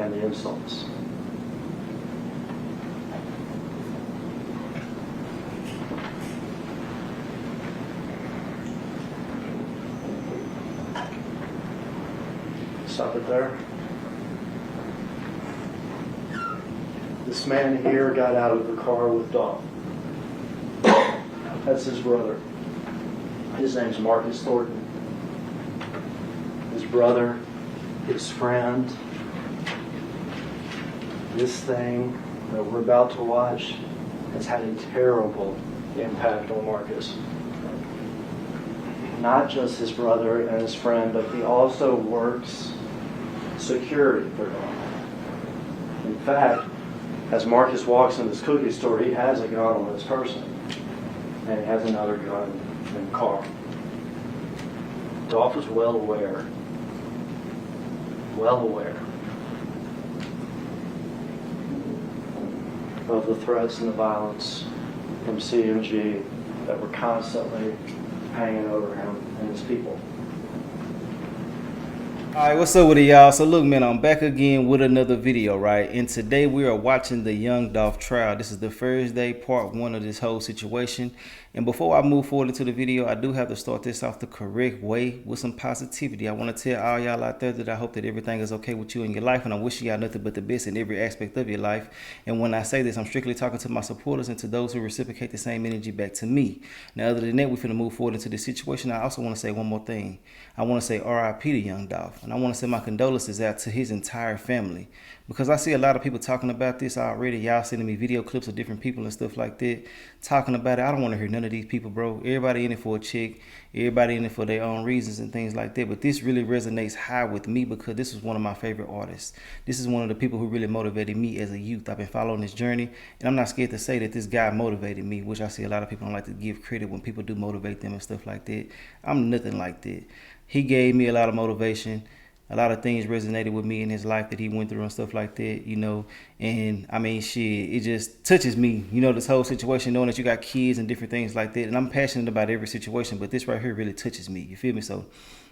and the insults. Stop it there. This man here got out of the car with Dolph. That's his brother. His name's Marcus Thornton. His brother, his friend. This thing that we're about to watch has had a terrible impact on Marcus. Not just his brother and his friend, but he also works security for them. In fact, as Marcus walks in this cookie store, he has a gun on his person, and he has another gun in the car. Dolph was well aware of the threats and the violence from CMG that were constantly hanging over him and his people. Alright, what's up with it, y'all? So look, man, I'm back again with another video, right? And today we are watching the young Dolph trial. This is the first day, part 1 of this whole situation. And before I move forward into the video, I do have to start this off the correct way with some positivity. I want to tell all y'all out there that I hope that everything is okay with you in your life, and I'm wishing y'all nothing but the best in every aspect of your life. And when I say this, I'm strictly talking to my supporters and to those who reciprocate the same energy back to me. Now, other than that, we're finna move forward into this situation. I also want to say one more thing. I want to say RIP to young Dolph, and I want to send my condolences out to his entire family, because I see a lot of people talking about this already. Y'all sending me video clips of different people and stuff like that talking about it. I don't want to hear none of these people, bro. Everybody in it for a check, everybody in it for their own reasons and things like that. But this really resonates high with me because this was one of my favorite artists. This is one of the people who really motivated me as a youth. I've been following this journey, and I'm not scared to say that this guy motivated me, which I see a lot of people don't like to give credit when people do motivate them and stuff like that. I'm nothing like that. He gave me a lot of motivation. A lot of things resonated with me in his life that he went through and stuff like that, you know. And I mean, shit, it just touches me, you know, this whole situation, knowing that you got kids and different things like that. And I'm passionate about every situation, but this right here really touches me. You feel me? So,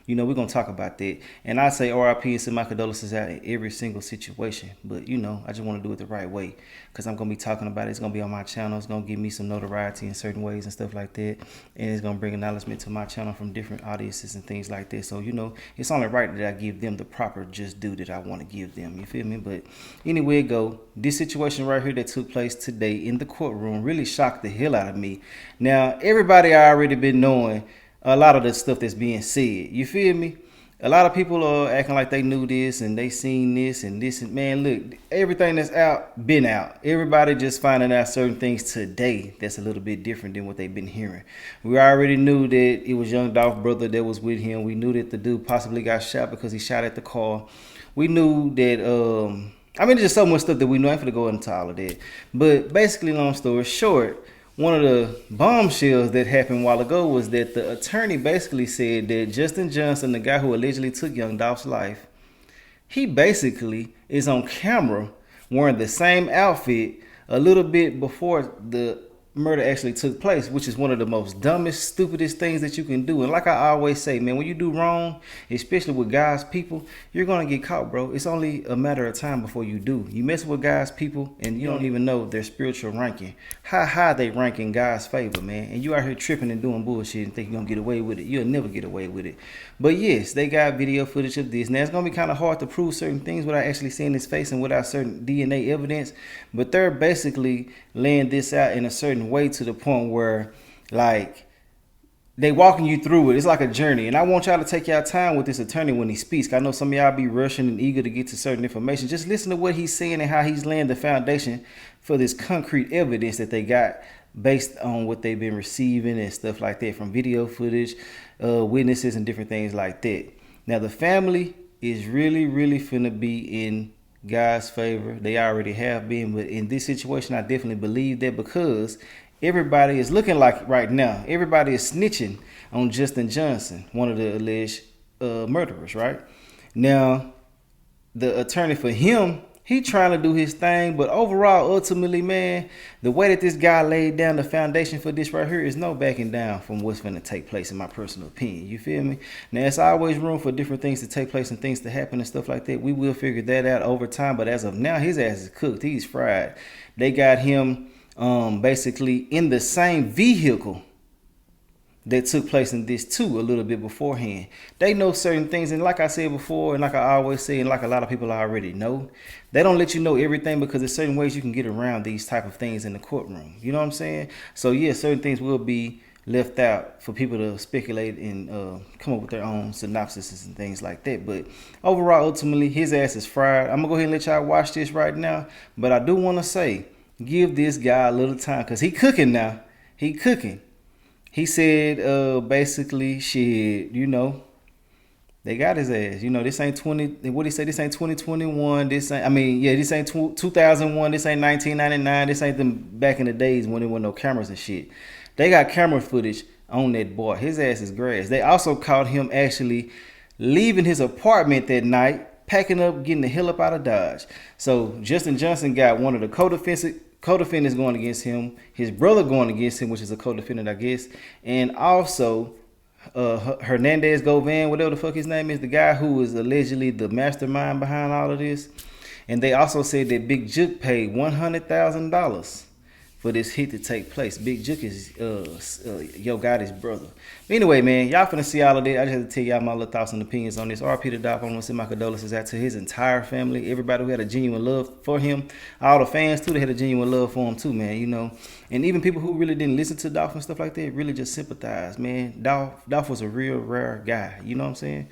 you know, we're going to talk about that. And I say RIP and send my condolences out in every single situation. But, you know, I just want to do it the right way, because I'm going to be talking about it. It's going to be on my channel. It's going to give me some notoriety in certain ways and stuff like that. And it's going to bring acknowledgement to my channel from different audiences and things like that. So, you know, it's only right that I give them the proper just due that I want to give them. You feel me? But anyway, it go. This situation right here that took place today in the courtroom really shocked the hell out of me. Now, everybody already been knowing a lot of the stuff that's being said. You feel me? A lot of people are acting like they knew this and they seen this and this. And man, look, everything that's out, been out. Everybody just finding out certain things today that's a little bit different than what they've been hearing. We already knew that it was young Dolph's brother that was with him. We knew that the dude possibly got shot because he shot at the car. We knew that, I mean, there's just so much stuff that we know. I ain't finna go into all of that. But basically, long story short, one of the bombshells that happened a while ago was that the attorney basically said that Justin Johnson, the guy who allegedly took young Dolph's life, he basically is on camera wearing the same outfit a little bit before the murder actually took place, which is one of the most dumbest, stupidest things that you can do. And like I always say, man, when you do wrong, especially with God's people, you're going to get caught, bro. It's only a matter of time before you do. You mess with God's people and you don't even know their spiritual ranking, how high they rank in God's favor, man. And you out here tripping and doing bullshit and think you're going to get away with it. You'll never get away with it. But yes, they got video footage of this. Now, it's going to be kind of hard to prove certain things without actually seeing his face and without certain DNA evidence. But they're basically laying this out in a certain way to the point where, like, they walking you through it. It's like a journey. And I want y'all to take y'all time with this attorney when he speaks. I know some of y'all be rushing and eager to get to certain information. Just listen to what he's saying and how he's laying the foundation for this concrete evidence that they got based on what they've been receiving and stuff like that from video footage, witnesses and different things like that. Now, the family is really, really finna be in God's favor. They already have been, but in this situation, I definitely believe that, because everybody is looking like right now, everybody is snitching on Justin Johnson, one of the alleged murderers, right? Now, the attorney for him He trying to do his thing, but overall, ultimately, man, the way that this guy laid down the foundation for this right here is no backing down from what's going to take place, in my personal opinion. You feel me? Now, it's always room for different things to take place and things to happen and stuff like that. We will figure that out over time, but as of now, his ass is cooked. He's fried. They got him basically in the same vehicle that took place in this too a little bit beforehand. They know certain things, and like I said before, and like I always say, and like a lot of people already know, they don't let you know everything because there's certain ways you can get around these type of things in the courtroom. You know what I'm saying? So yeah, certain things will be left out for people to speculate and come up with their own synopsises and things like that. But overall, ultimately, his ass is fried. I'm gonna go ahead and let y'all watch this right now, but I do want to say, give this guy a little time, because he cooking now. He cooking. He said, basically, shit, you know, they got his ass. You know, this ain't 20, what he said, this ain't 2021, this ain't, I mean, yeah, this ain't 2001, this ain't 1999, this ain't them back in the days when there were no cameras and shit. They got camera footage on that boy. His ass is grass. They also caught him actually leaving his apartment that night, packing up, getting the hell up out of Dodge. So Justin Johnson got one of the co-defendants going against him, his brother going against him, which is a co-defendant, I guess, and also Hernandez Govan, whatever the fuck his name is, the guy who is allegedly the mastermind behind all of this. And they also said that Big Jook paid $100,000 for this hit to take place. Big Jook is Yo Gotti's brother. But anyway, man, y'all finna see all of that. I just had to tell y'all my little thoughts and opinions on this. RP to Dolph. I want to send my condolences out to his entire family, everybody who had a genuine love for him, all the fans too. They had a genuine love for him too, man. You know, and even people who really didn't listen to Dolph and stuff like that really just sympathized, man. Dolph was a real rare guy. You know what I'm saying?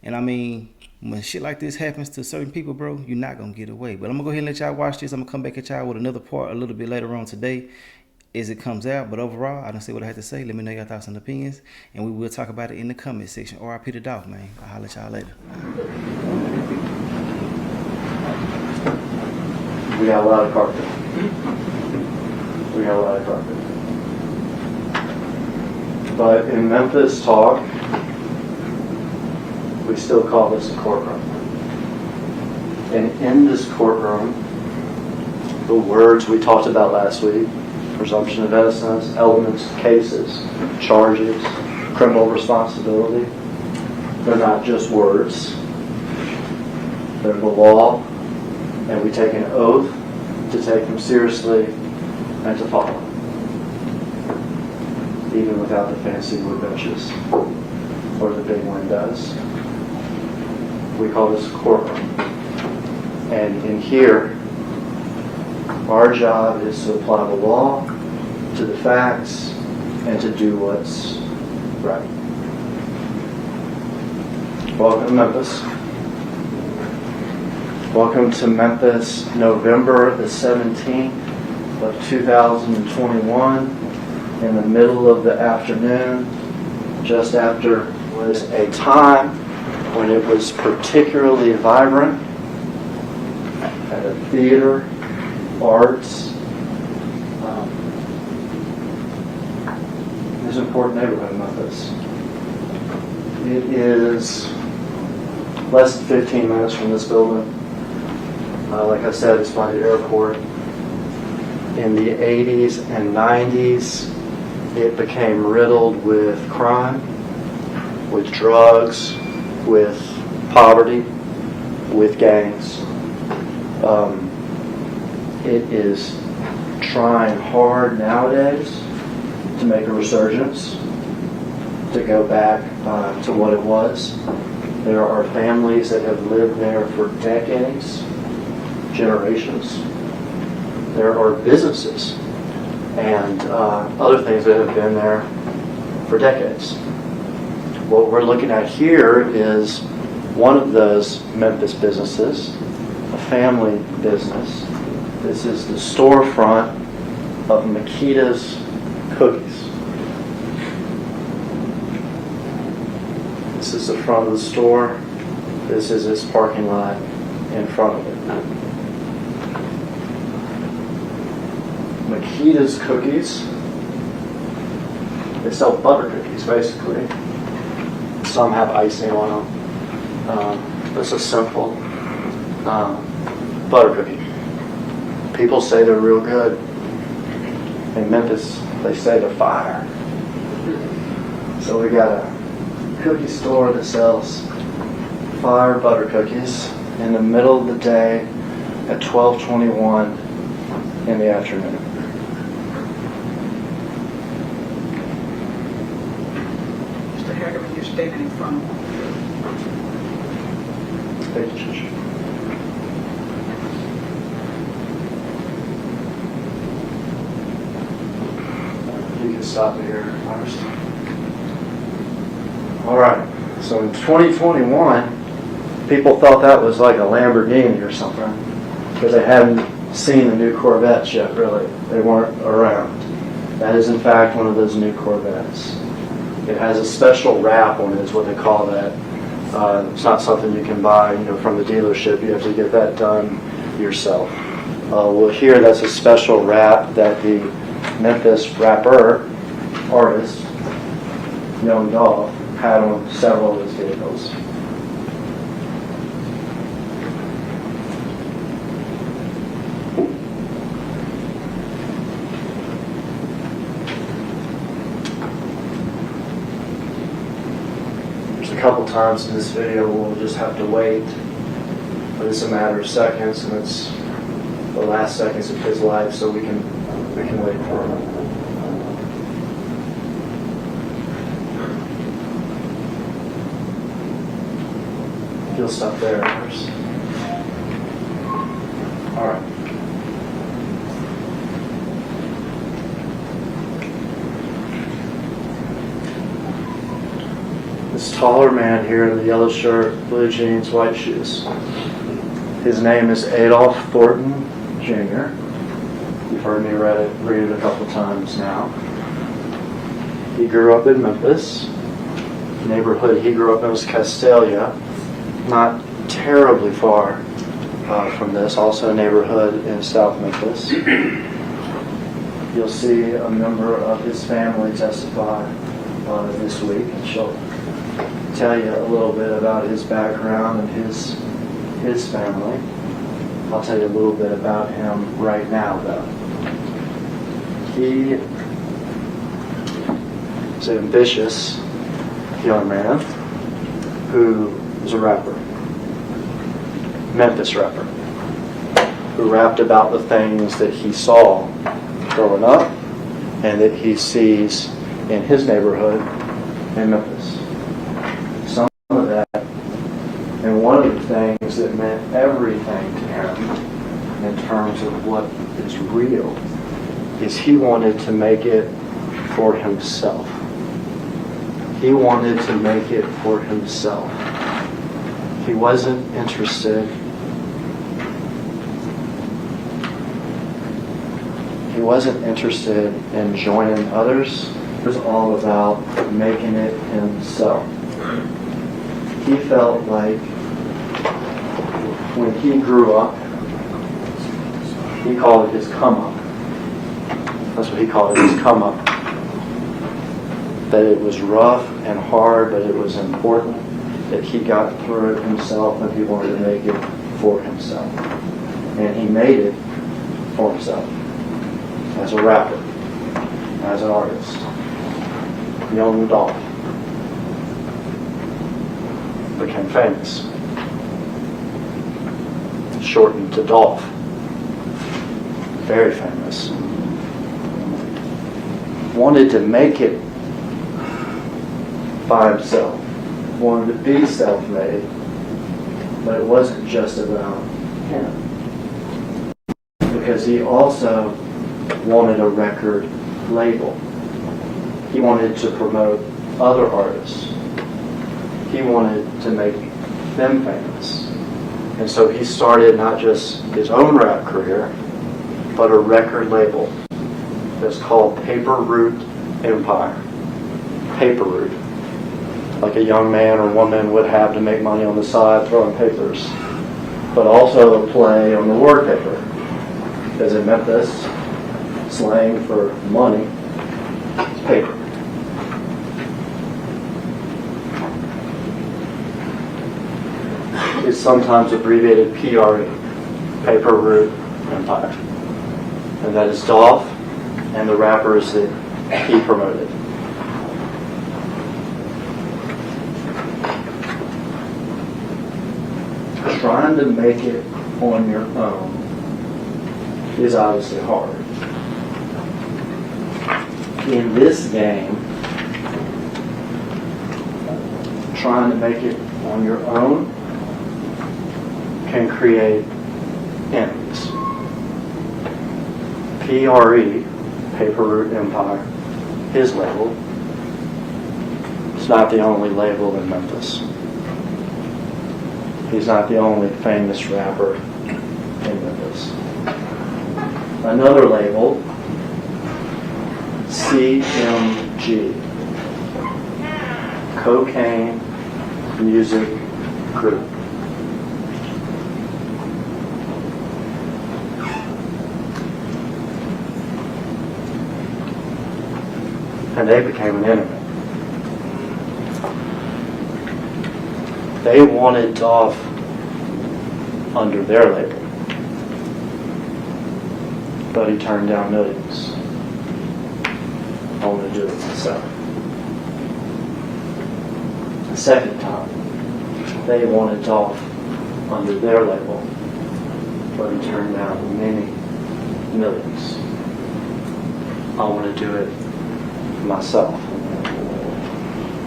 And I mean, when shit like this happens to certain people, bro, you're not going to get away. But I'm going to go ahead and let y'all watch this. I'm going to come back at y'all with another part a little bit later on today as it comes out. But overall, I done say what I had to say. Let me know your thoughts and opinions. And we will talk about it in the comment section. RIP to Dolph, man. I'll holler at y'all later. We got a lot of carpet. We got a lot of carpet. But in Memphis talk, we still call this a courtroom. And in this courtroom, the words we talked about last week, presumption of innocence, elements, cases, charges, criminal responsibility, they're not just words. They're the law, and we take an oath to take them seriously and to follow them, even without the fancy wood benches or the big windows. We call this a courtroom. And in here, our job is to apply the law to the facts and to do what's right. Welcome to Memphis. Welcome to Memphis, November the 17th of 2021, in the middle of the afternoon, just after was a time when it was particularly vibrant at a theater, arts. It's an important neighborhood in Memphis. It is less than 15 minutes from this building. Like I said, it's by the airport. In the 80s and 90s, it became riddled with crime, with drugs, with poverty, with gangs. It is trying hard nowadays to make a resurgence, to go back to what it was. There are families that have lived there for decades, generations. There are businesses and other things that have been there for decades. What we're looking at here is one of those Memphis businesses, a family business. This is the storefront of Makita's Cookies. This is the front of the store. This is its parking lot in front of it. Makita's Cookies, they sell butter cookies basically. Some have icing on them. This is simple. butter cookie. People say they're real good. In Memphis, they say they're fire. So we got a cookie store that sells fire butter cookies in the middle of the day at 12:21 in the afternoon. Mr. Haggerman, you're standing in front of him. Thank you, Judge. You can stop it here first. All right. So in 2021, people thought that was like a Lamborghini or something because they hadn't seen the new Corvettes yet, really. They weren't around. That is, in fact, one of those new Corvettes. It has a special wrap on it, is what they call that. It's not something you can buy, from the dealership. You have to get that done yourself. Well, here that's a special wrap that the Memphis rapper artist, Young Dolph, had on several of his vehicles. There's a couple times in this video we'll just have to wait, but it's a matter of seconds, and it's the last seconds of his life, so we can wait for him. You'll stop there first. All right. This taller man here in the yellow shirt, blue jeans, white shoes. His name is Adolph Thornton, Jr. You've heard me read it a couple times now. He grew up in Memphis. The neighborhood he grew up in was Castalia, not terribly far from this, also a neighborhood in South Memphis. You'll see a member of his family testify this week, and she'll tell you a little bit about his background and his family. I'll tell you a little bit about him right now, though. He is an ambitious young man who is a rapper, Memphis rapper, who rapped about the things that he saw growing up and that he sees in his neighborhood in Memphis. Some of that, and one of the things that meant everything to him in terms of what is real, is he wanted to make it for himself. He wanted to make it for himself. He wasn't interested. He wasn't interested in joining others. It was all about making it himself. He felt like when he grew up, he called it his come up. That's what he called it, his come up. That it was rough and hard, but it was important that he got through it himself, and he wanted to make it for himself. And he made it for himself. As a rapper, as an artist. Young Dolph became famous. Shortened to Dolph. Very famous. Wanted to make it by himself. Wanted to be self-made. But it wasn't just about him. Because he also wanted a record label. He wanted to promote other artists. He wanted to make them famous. And so he started not just his own rap career, but a record label that's called Paper Route Empire. Paper Route. Like a young man or woman would have to make money on the side throwing papers. But also a play on the word paper. Because in Memphis, slang for money is paper. It's sometimes abbreviated PRE. Paper Route Empire. And that is Dolph and the rappers that he promoted. Trying to make it on your own is obviously hard. In this game, trying to make it on your own can create enemies. PRE, Paper Route Empire, his label, is not the only label in Memphis. He's not the only famous rapper in Memphis. Another label, CMG, Cocaine Music Group. And they became an enemy. They wanted Dolph under their label, but he turned down millions. I want to do it myself. The second time, they wanted Dolph under their label, but he turned down many millions. I want to do it myself.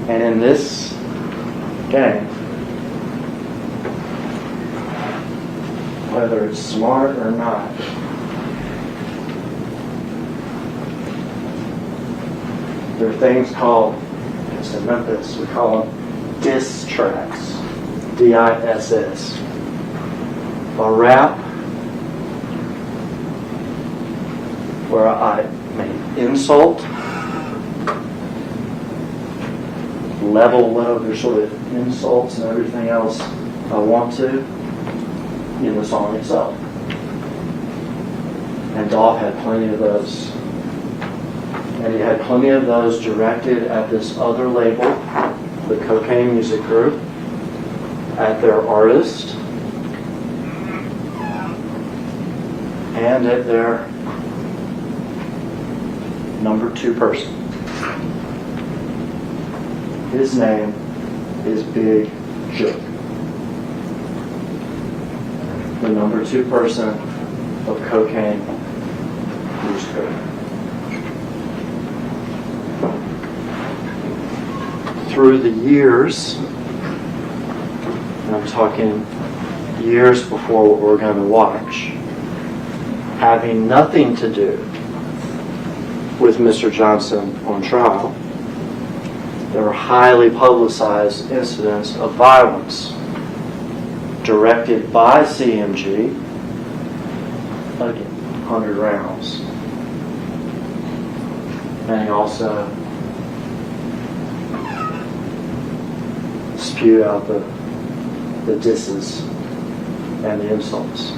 And in this game, whether it's smart or not, there are things called, it's in Memphis, we call them diss tracks, D-I-S-S. A rap where I may insult, level whatever sort of insults and everything else I want to in the song itself. And Dolph had plenty of those. And he had plenty of those directed at this other label, the Cocaine Music Group, at their artist, and at their number 2 person. His name is Big Jook, the number 2 person of Cocaine Music Group. Through the years, and I'm talking years before what we're going to watch, having nothing to do with Mr. Johnson on trial, there were highly publicized incidents of violence directed by CMG, again, 100 rounds. And he also spewed out the disses and the insults.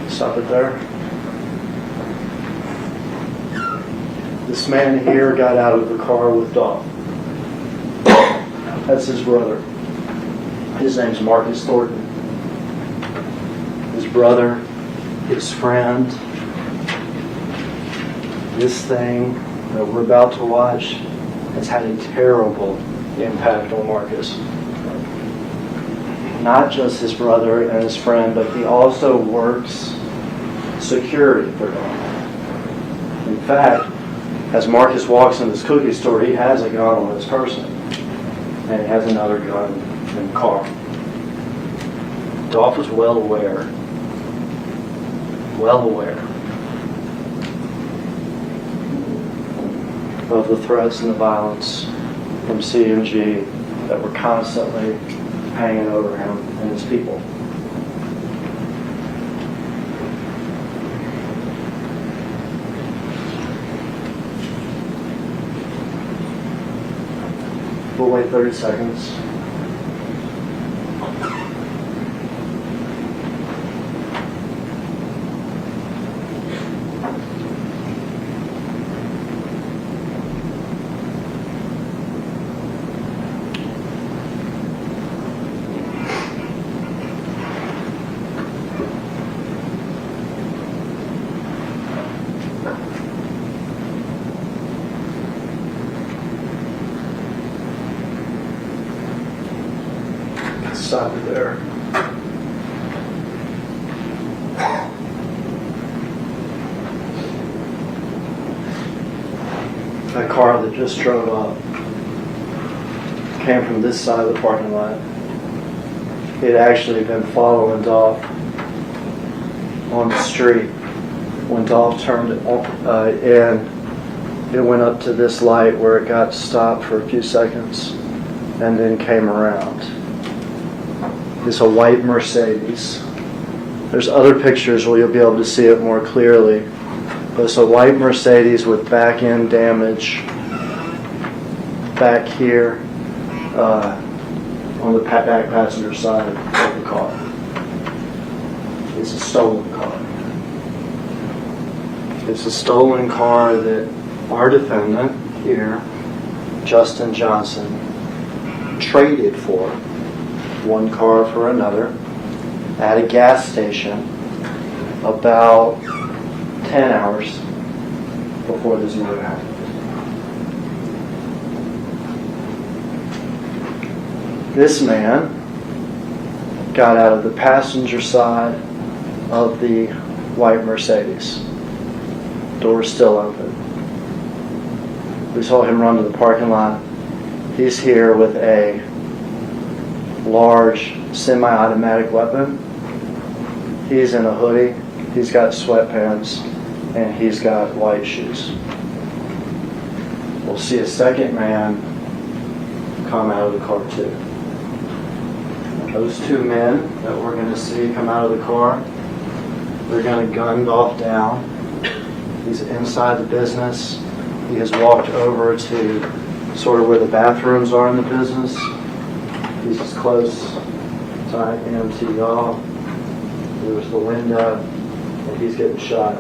Stop it there. This man here got out of the car with Dolph. That's his brother. His name's Marcus Thornton. His brother, his friend. This thing that we're about to watch has had a terrible impact on Marcus. Not just his brother and his friend, but he also works security for Dolph. In fact, as Marcus walks in this cookie store, he has a gun on his person, and he has another gun in the car. Dolph was well aware of the threats and the violence from CMG that were constantly hanging over him and his people. We'll wait 30 seconds. side of there. That car that just drove up came from this side of the parking lot. It had actually been following Dolph on the street when Dolph turned it on, and it went up to this light where it got stopped for a few seconds and then came around. It's a white Mercedes. There's other pictures where you'll be able to see it more clearly. But it's a white Mercedes with back end damage back here on the back passenger side of the car. It's a stolen car. It's a stolen car that our defendant here, Justin Johnson, traded for one car for another at a gas station about 10 hours before this murder happened. This man got out of the passenger side of the white Mercedes. Door's still open. We saw him run to the parking lot. He's here with a large semi-automatic weapon. He's in a hoodie. He's got sweatpants. And he's got white shoes. We'll see a second man come out of the car too. Those two men that we're going to see come out of the car, they're going to gun Dolph down. He's inside the business. He has walked over to sort of where the bathrooms are in the business. He's as close as I am to y'all. There's the window, and he's getting shot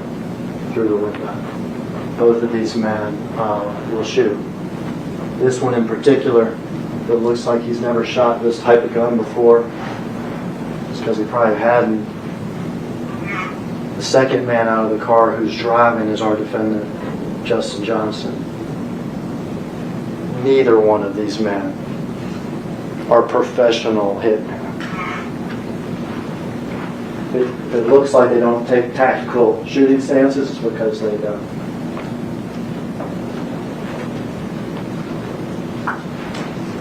through the window. Both of these men will shoot. This one in particular, it looks like he's never shot this type of gun before. It's because he probably hadn't. The second man out of the car who's driving is our defendant, Justin Johnson. Neither one of these men are professional hitmen. If it looks like they don't take tactical shooting stances, it's because they don't.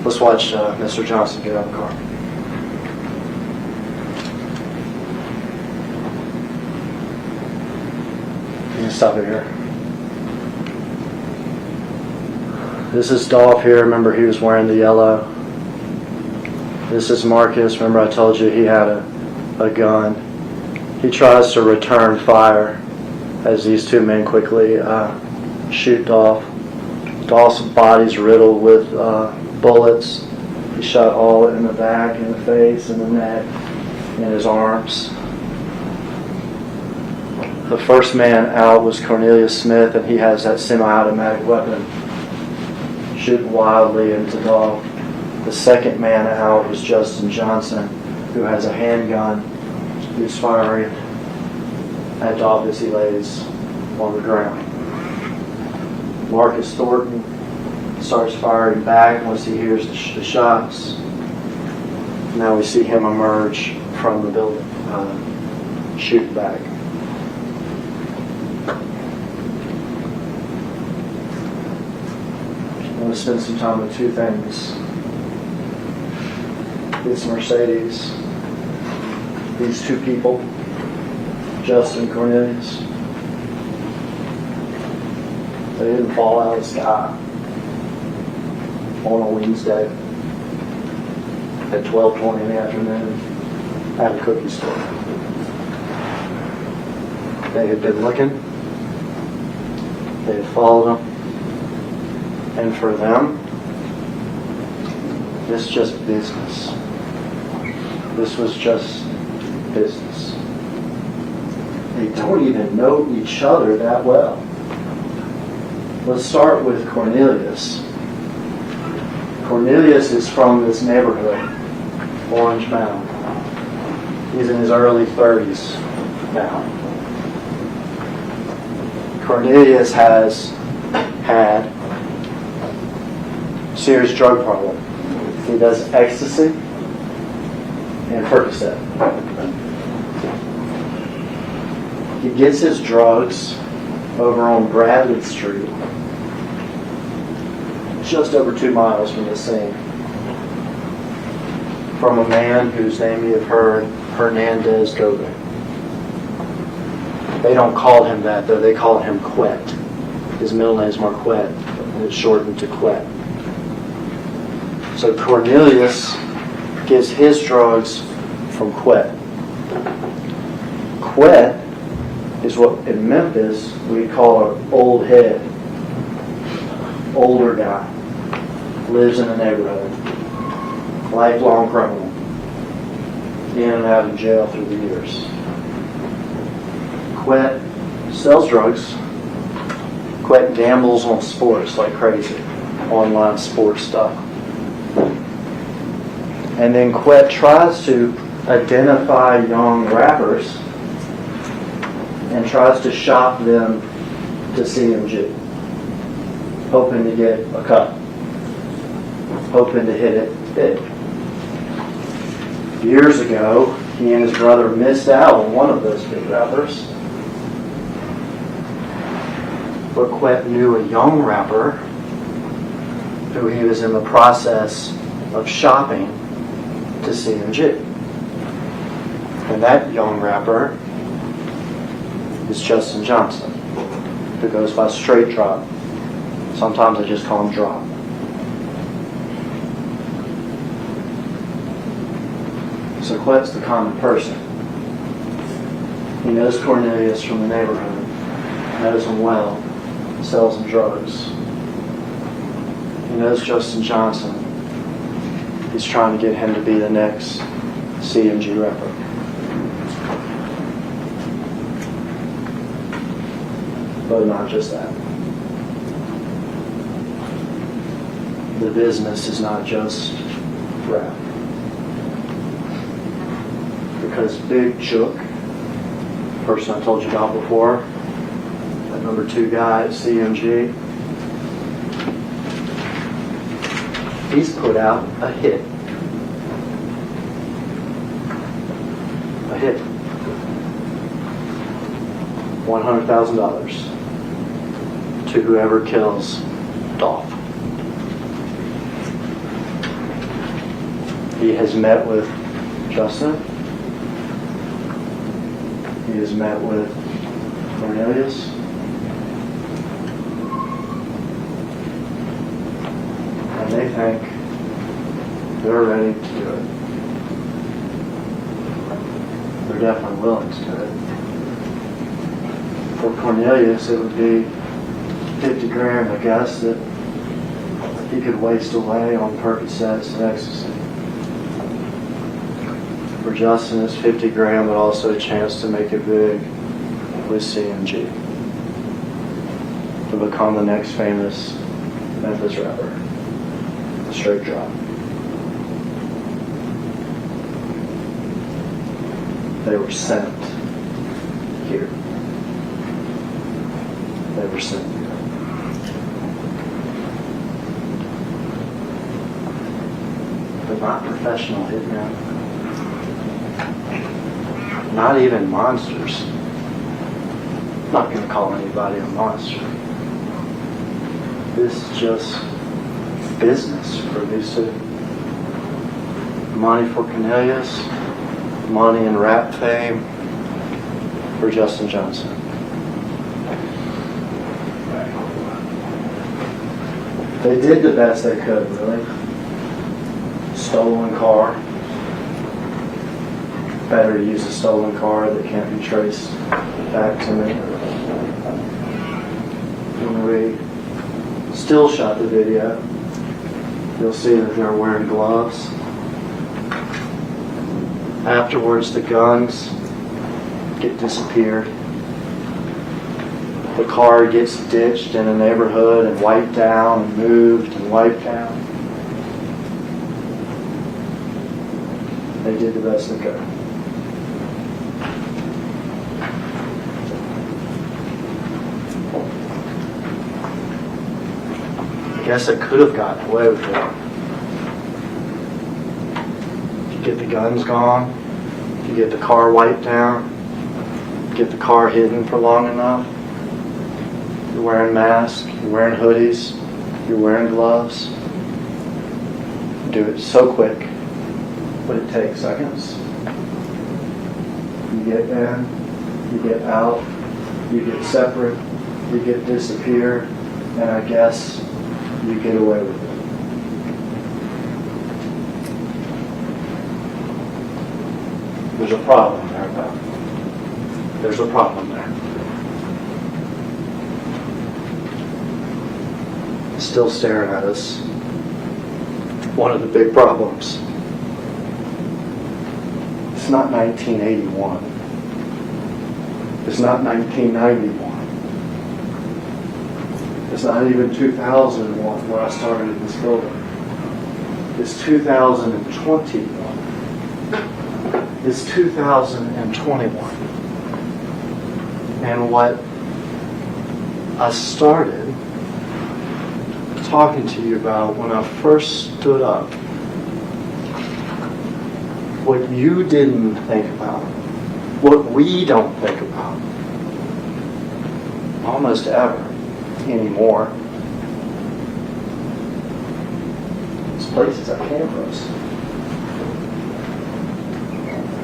Let's watch Mr. Johnson get out of the car. You can stop it here. This is Dolph here. Remember, he was wearing the yellow. This is Marcus. Remember, I told you he had a gun. He tries to return fire as these two men quickly shoot Dolph. Dolph's body's riddled with bullets. He shot all in the back, in the face, in the neck, in his arms. The first man out was Cornelius Smith, and he has that semi-automatic weapon shooting wildly into Dolph. The second man out was Justin Johnson, who has a handgun, who's firing at Dolph as he lays on the ground. Marcus Thornton starts firing back once he hears the shots. Now we see him emerge from the building, shoot back. I'm going to spend some time with two things. This Mercedes, these two people, Justin and Cornelius. They didn't fall out of the sky on a Wednesday at 12:20 in the afternoon at a cookie store. They had been looking. They had followed them. And for them, this is just business. This was just business. They don't even know each other that well. Let's start with Cornelius. Cornelius is from this neighborhood, Orange Mound. He's in his early 30s now. Cornelius has had serious drug problem. He does ecstasy. and Percocet. He gets his drugs over on Bradley Street, just over 2 miles from the scene, from a man whose name you have heard, Hernandez Goga. They don't call him that though, they call him Quet. His middle name is Marquette, and it's shortened to Quet. So Cornelius gets his drugs from Quet. Quet is what in Memphis we call an old head, older guy, lives in the neighborhood, lifelong criminal, in and out of jail through the years. Quet sells drugs. Quet gambles on sports like crazy, online sports stuff. And then Quet tries to identify young rappers and tries to shop them to CMG, hoping to get a cut, hoping to hit it big. Years ago, he and his brother missed out on one of those big rappers. But Quet knew a young rapper who he was in the process of shopping to CMG. And that young rapper is Justin Johnson, who goes by Straight Drop. Sometimes I just call him Drop. So Quet's the common person. He knows Cornelius from the neighborhood, knows him well, sells him drugs. He knows Justin Johnson. He's trying to get him to be the next CMG rapper. But not just that. The business is not just rap. Because Big Jook, person I told you about before, that number 2 guy at CMG, he's put out a hit. A hit. $100,000 to whoever kills Dolph. He has met with Justin. He has met with Cornelius. And they think they're ready to do it. They're definitely willing to do it. For Cornelius, it would be 50 grand, I guess, that he could waste away on Percocets and ecstasy. For Justin, it's 50 grand, but also a chance to make it big with CMG. To become the next famous Memphis rapper. A Straight Drop. They were sent here. They were sent here. But not professional hitmen. Not even monsters. I'm not going to call anybody a monster. This is just business for these two. Money for Cornelius, money and rap fame for Justin Johnson. They did the best they could, really. Stolen car. Better to use a stolen car that can't be traced back to me. When we still shot the video, you'll see that they're wearing gloves. Afterwards, the guns get disappeared. The car gets ditched in a neighborhood and wiped down and moved and wiped down. They did the best they could. I guess I could have gotten away with it. get the guns gone, you get the car wiped down, get the car hidden for long enough. You're wearing masks, you're wearing hoodies, you're wearing gloves. Do it so quick, but it takes seconds. You get in, you get out, you get separate, you get disappear, and I guess you get away with it. There's a problem there, pal. There's a problem there. Still staring at us. One of the big problems. It's not 1981. It's not 1991. It's not even 2001 when I started in this building. It's 2021. It's 2021. And what I started talking to you about when I first stood up, what you didn't think about, what we don't think about almost ever anymore. These places have cameras.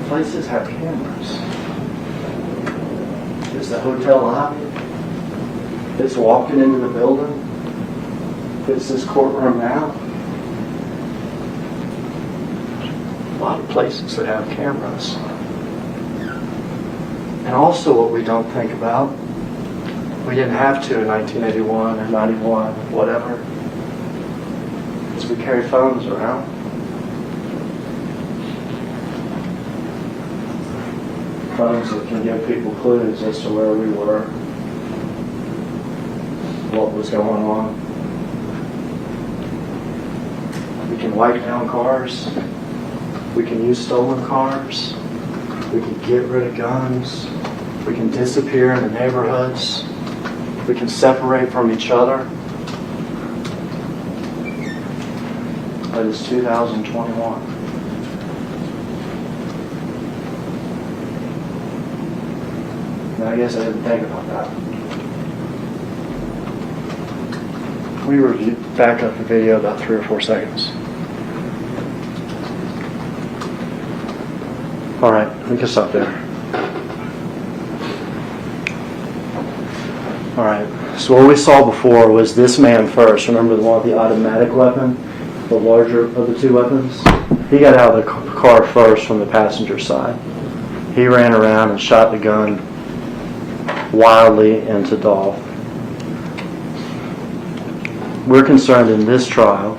Places have cameras. It's the hotel lobby. It's walking into the building. It's this courtroom now. A lot of places that have cameras. And also what we don't think about, we didn't have to in 1981 or 91, whatever, is we carry phones around. Phones that can give people clues as to where we were, what was going on. We can wipe down cars. We can use stolen cars. We can get rid of guns. We can disappear in the neighborhoods. We can separate from each other. But it's 2021. And I guess I didn't think about that. We back up the video about 3 or 4 seconds. All right, we can stop there. All right, so what we saw before was this man first. Remember the one with the automatic weapon, the larger of the 2 weapons? He got out of the car first from the passenger side. He ran around and shot the gun wildly into Dolph. We're concerned in this trial,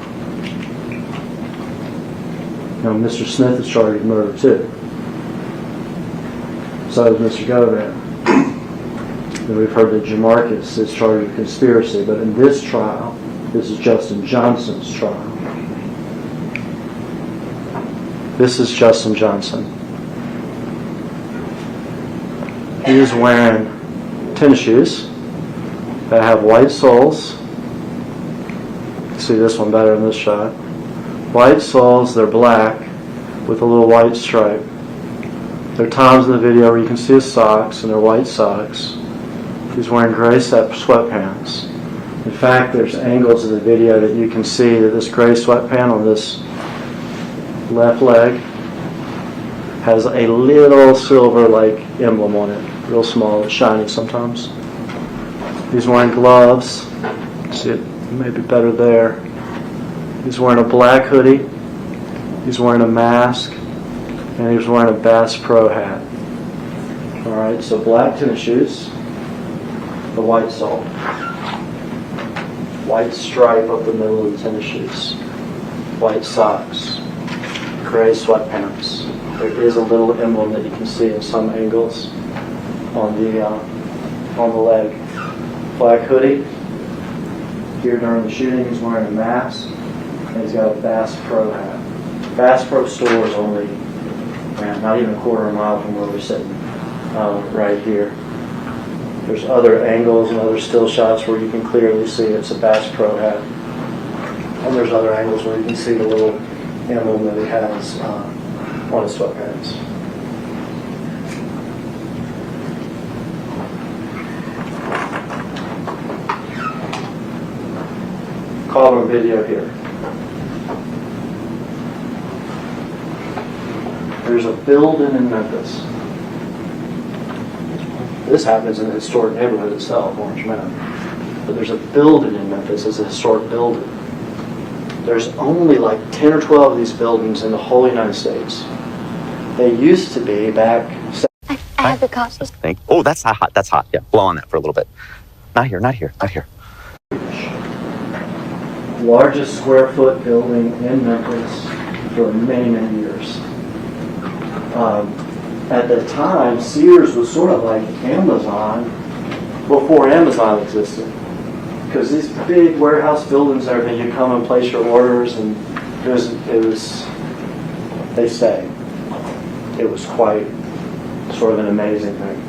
Mr. Smith is charged with murder too. So is Mr. Govan. And we've heard that Jamarcus is charged with conspiracy, but in this trial, this is Justin Johnson's trial. This is Justin Johnson. He is wearing tennis shoes that have white soles. You see this one better in this shot. White soles, they're black with a little white stripe. There are times in the video where you can see his socks, and they're white socks. He's wearing gray sweatpants. In fact, there's angles of the video that you can see that this gray sweatpant on this left leg has a little silver-like emblem on it. Real small, it's shiny sometimes. He's wearing gloves. See it maybe better there. He's wearing a black hoodie. He's wearing a mask. And he's wearing a Bass Pro hat. Alright, so black tennis shoes. The white sole. White stripe up the middle of the tennis shoes. White socks. Gray sweatpants. There is a little emblem that you can see in some angles on the leg. Black hoodie. Here during the shooting, he's wearing a mask, and he's got a Bass Pro hat. Bass Pro store is only not even a quarter of a mile from where we're sitting, right here. There's other angles and other still shots where you can clearly see it's a Bass Pro hat. And there's other angles where you can see the little emblem that he has on his sweatpants. Call him video here. There's a building in Memphis. This happens in the historic neighborhood itself, Orange Mountain. But there's a building in Memphis. It's a historic building. There's only like 10 or 12 of these buildings in the whole United States. They used to be back. I have the coffee. Oh, that's hot. That's hot. Yeah, blow on that for a little bit. Not here, not here, not here. Largest square foot building in Memphis for many, many years. At the time, Sears was sort of like Amazon before Amazon existed. Because these big warehouse buildings and everything, you come and place your orders, and they stay. It was quite sort of an amazing thing.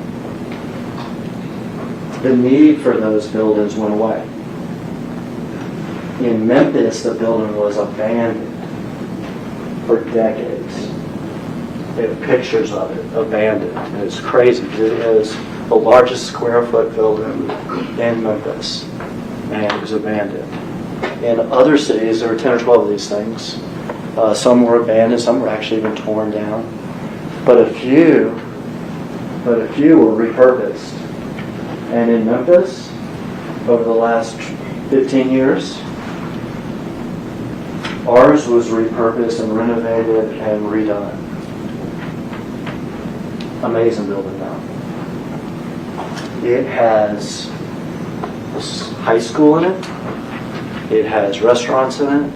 The need for those buildings went away. In Memphis, the building was abandoned for decades. They have pictures of it, abandoned. And it's crazy because it is the largest square foot building in Memphis. And it was abandoned. In other cities, there were 10 or 12 of these things. Some were abandoned, some were actually even torn down. But a few were repurposed. And in Memphis, over the last 15 years, ours was repurposed and renovated and redone. Amazing building now. It has a high school in it. It has restaurants in it.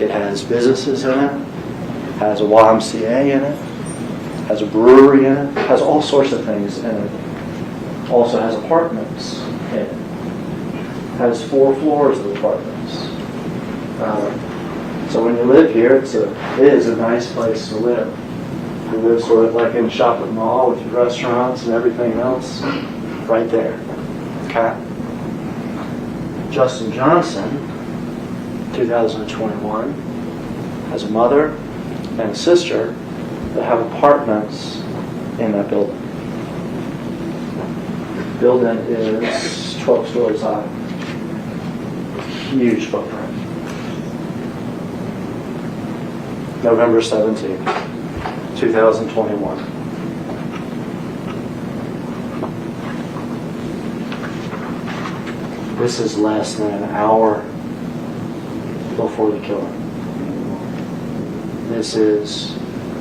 It has businesses in it. Has a YMCA in it. Has a brewery in it. Has all sorts of things in it. Also has apartments in it. Has 4 floors of apartments. So when you live here, it is a nice place to live. You live sort of like in a shopping mall with your restaurants and everything else right there. Okay. Justin Johnson, 2021, has a mother and a sister that have apartments in that building. The building is 12 stories high. Huge footprint. November 17th, 2021. This is less than an hour before the killing. This is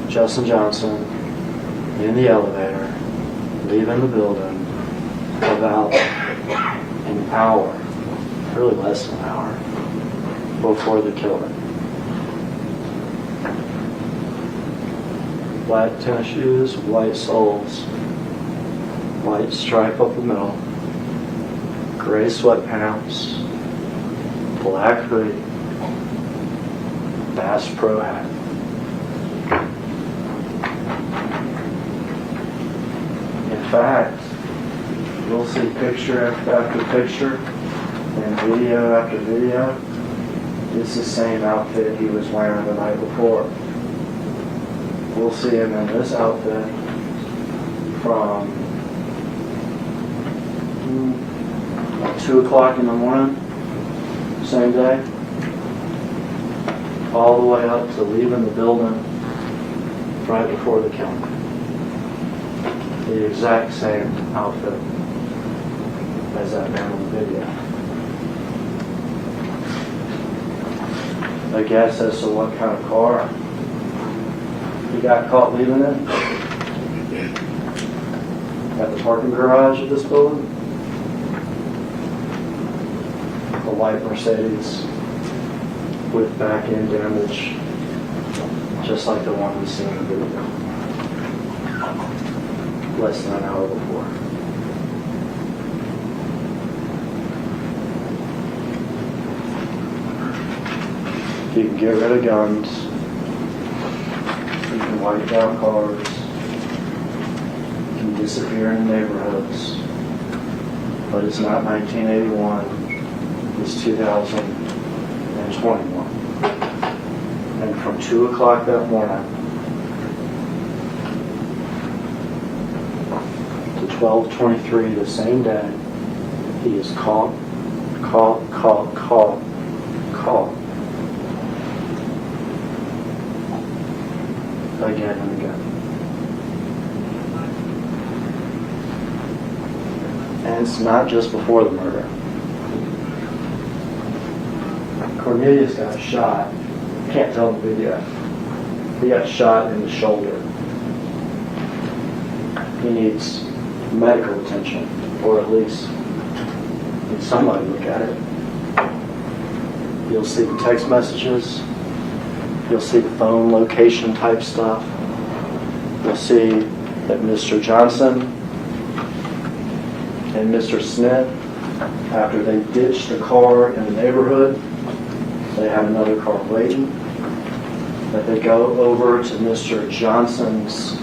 Justin Johnson in the elevator, leaving the building about an hour, really less than an hour, before the killing. Black tennis shoes, white soles, white stripe up the middle, gray sweatpants, black hoodie, Bass Pro hat. In fact, you'll see picture after picture and video after video. It's the same outfit he was wearing the night before. We'll see him in this outfit from 2 o'clock in the morning, same day, all the way up to leaving the building right before the killing. The exact same outfit as that man on the video. A guess as to what kind of car he got caught leaving it at the parking garage of this building. A white Mercedes with back end damage, just like the one we seen in the video, less than an hour before. You can get rid of guns. You can wipe down cars. You can disappear in neighborhoods. But it's not 1981. It's 2021. And from 2 o'clock that morning 12:23 the same day, he is caught again and again. And it's not just before the murder. Cornelius got shot. Can't tell in the video. He got shot in the shoulder. He needs medical attention, or at least needs somebody to look at it. You'll see the text messages. You'll see the phone location type stuff. You'll see that Mr. Johnson and Mr. Smith, after they ditched the car in the neighborhood, they had another car waiting. That they go over to Mr. Johnson's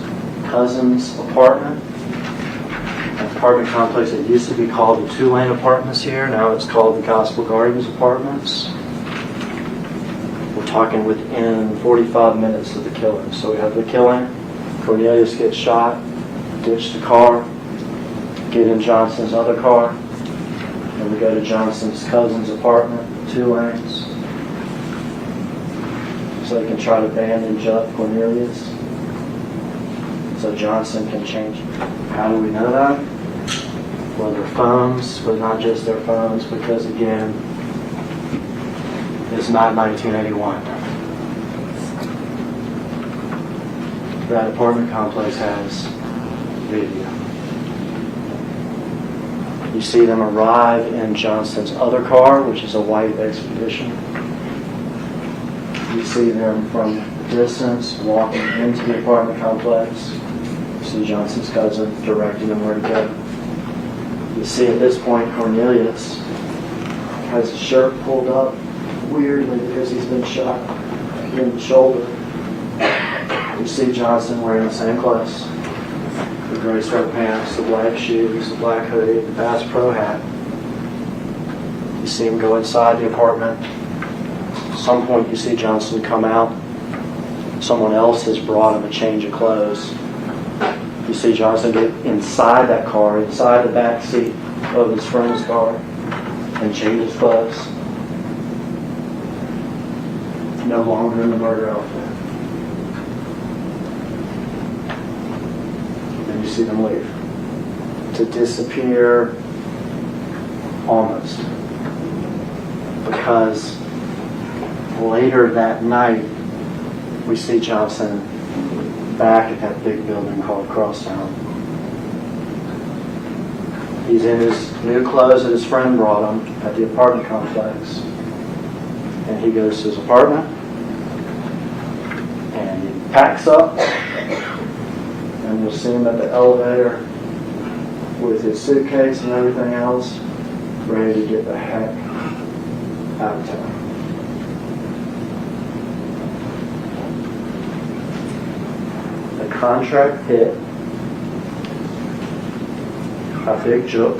cousin's apartment. An apartment complex that used to be called the Two-Lane Apartments here. Now it's called the Gospel Gardens Apartments. We're talking within 45 minutes of the killing. So we have the killing. Cornelius gets shot, ditch the car, get in Johnson's other car, and we go to Johnson's cousin's apartment, 2 lanes. So they can try to bandage up Cornelius. So Johnson can change. How do we know that? Well, their phones, but not just their phones, because again, it's not 1981. That apartment complex has video. You see them arrive in Johnson's other car, which is a white Expedition. You see them from a distance walking into the apartment complex. You see Johnson's cousin directing them where to go. You see at this point Cornelius has his shirt pulled up weirdly because he's been shot in the shoulder. You see Johnson wearing the same clothes. The gray sweatpants, the black shoes, the black hoodie, the Bass Pro hat. You see him go inside the apartment. At some point you see Johnson come out. Someone else has brought him a change of clothes. You see Johnson get inside that car, inside the back seat of his friend's car, and change his clothes. No longer in the murder outfit. You see them leave. To disappear almost. Because later that night, we see Johnson back at that big building called Crosstown. He's in his new clothes that his friend brought him at the apartment complex. And he goes to his apartment and he packs up. And you'll see him at the elevator with his suitcase and everything else, ready to get the heck out of town. The contract hit a BIG JOOK.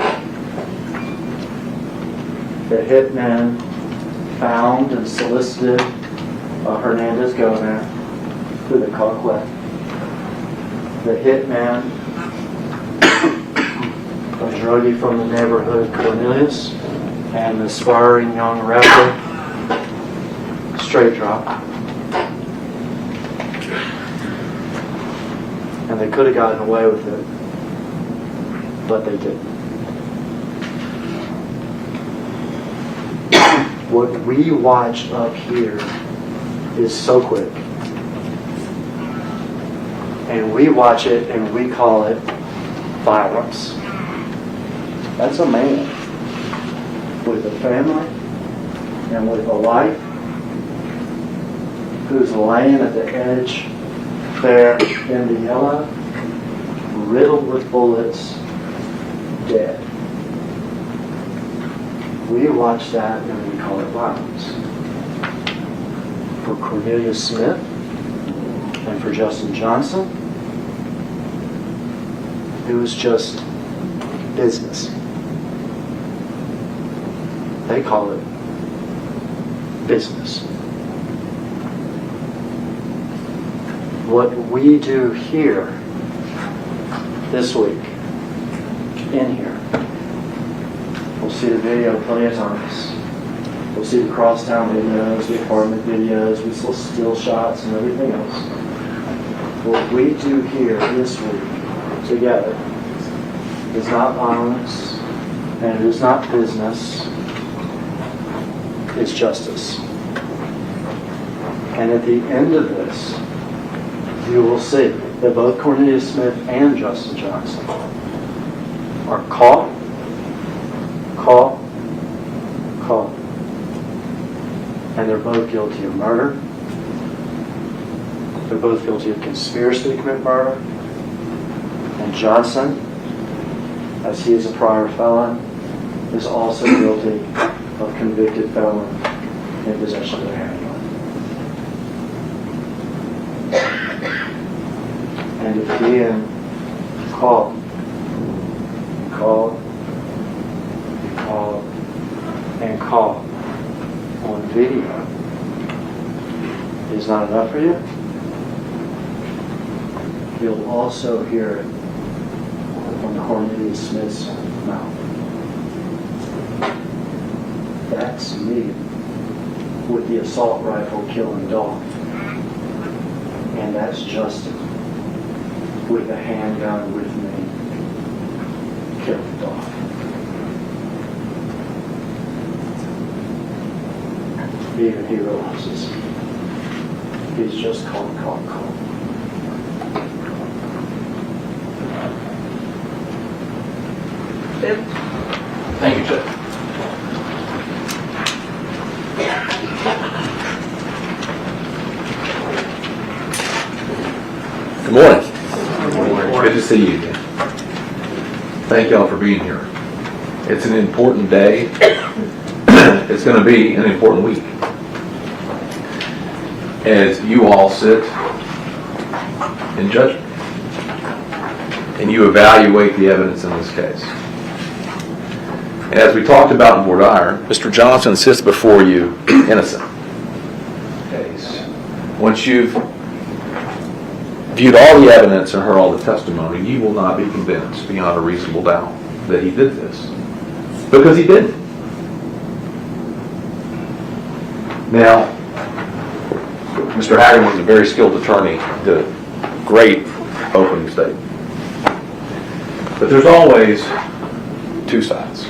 The hitman found and solicited Hernandez Gomez, who they caught quick. The hitman, a druggie from the neighborhood, Cornelius, and the aspiring young rapper, Straight Drop. And they could have gotten away with it, but they didn't. What we watch up here is so quick. And we watch it and we call it violence. That's a man with a family and with a life who's laying at the edge there in the yellow, riddled with bullets, dead. We watch that and we call it violence. For Cornelius Smith and for Justin Johnson, it was just business. They call it business. What we do here this week in here. We'll see the video plenty of times. We'll see the crosstown videos, the apartment videos, we still still shots and everything else. What we do here this week together is not violence and it is not business. It's justice. And at the end of this, you will see that both Cornelius Smith and Justin Johnson are caught, and they're both guilty of murder. They're both guilty of conspiracy to commit murder. And Johnson, as he is a prior felon, is also guilty of convicted felon in possession of a handgun. And if being caught on video is not enough for you, you'll also hear it from Cornelius Smith's mouth. That's me with the assault rifle killing Dolph. And that's Justin with a handgun with me killing Dolph. Even he realizes he's just caught. Thank you, Judge. Good morning. Good to see you again. Thank y'all for being here. It's an important day. It's going to be an important week as you all sit in judgment and you evaluate the evidence in this case. And as we talked about in voir dire, Mr. Johnson sits before you innocent. Case. Once you've viewed all the evidence and heard all the testimony, you will not be convinced beyond a reasonable doubt that he did this. Because he didn't. Now, Mr. Haggard was a very skilled attorney, did a great opening statement. But there's always two sides.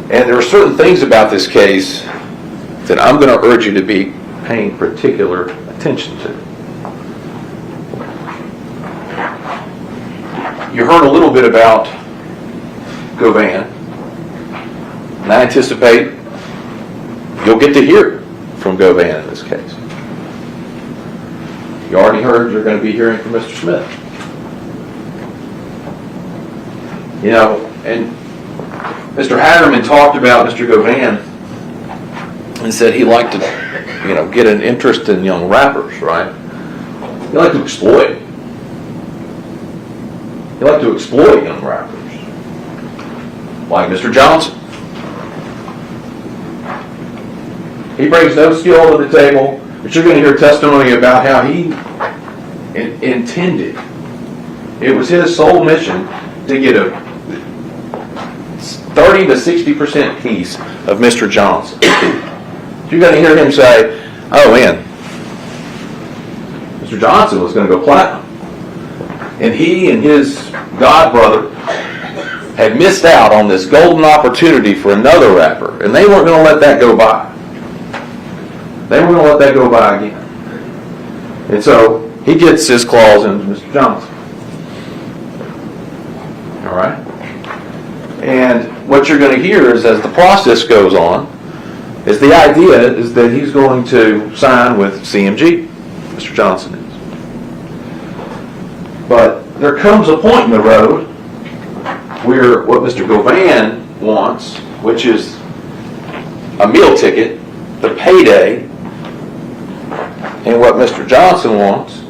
And there are certain things about this case that I'm going to urge you to be paying particular attention to. You heard a little bit about Govan, and I anticipate you'll get to hear from Govan in this case. You already heard you're going to be hearing from Mr. Smith. You know, and Mr. Hatterman talked about Mr. Govan and said he liked to, get an interest in young rappers, right? He liked to exploit. He liked to exploit young rappers. Like Mr. Johnson. He brings no skill to the table, but you're going to hear testimony about how he intended. It was his sole mission to get a 30 to 60% piece of Mr. Johnson. You're going to hear him say, oh man, Mr. Johnson was going to go platinum. And he and his godbrother had missed out on this golden opportunity for another rapper, and they weren't going to let that go by. They weren't going to let that go by again. And so he gets his claws into Mr. Johnson. All right? And what you're going to hear is, as the process goes on, is the idea is that he's going to sign with CMG, Mr. Johnson is. But there comes a point in the road where what Mr. Govan wants, which is a meal ticket, the payday, and what Mr. Johnson wants,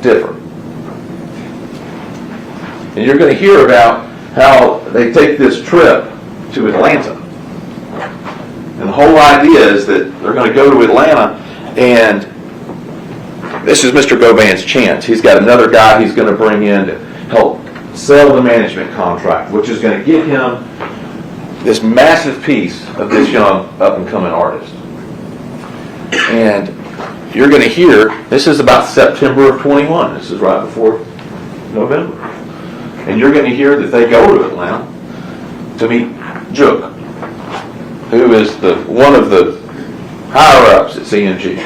differ. And you're going to hear about how they take this trip to Atlanta. And the whole idea is that they're going to go to Atlanta, and this is Mr. Govan's chance. He's got another guy he's going to bring in to help sell the management contract, which is going to give him this massive piece of this young up-and-coming artist. And you're going to hear, this is about September of 21. This is right before November. And you're going to hear that they go to Atlanta to meet Jook, who is one of the higher-ups at CMG.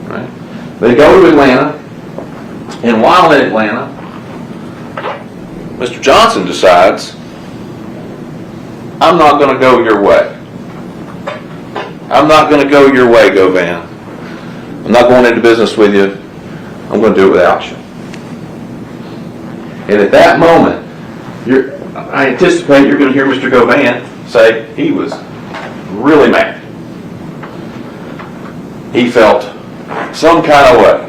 Right? They go to Atlanta, and while in Atlanta, Mr. Johnson decides, I'm not going to go your way. I'm not going to go your way, Govan. I'm not going into business with you. I'm going to do it without you. And at that moment, I anticipate you're going to hear Mr. Govan say he was really mad. He felt some kind of way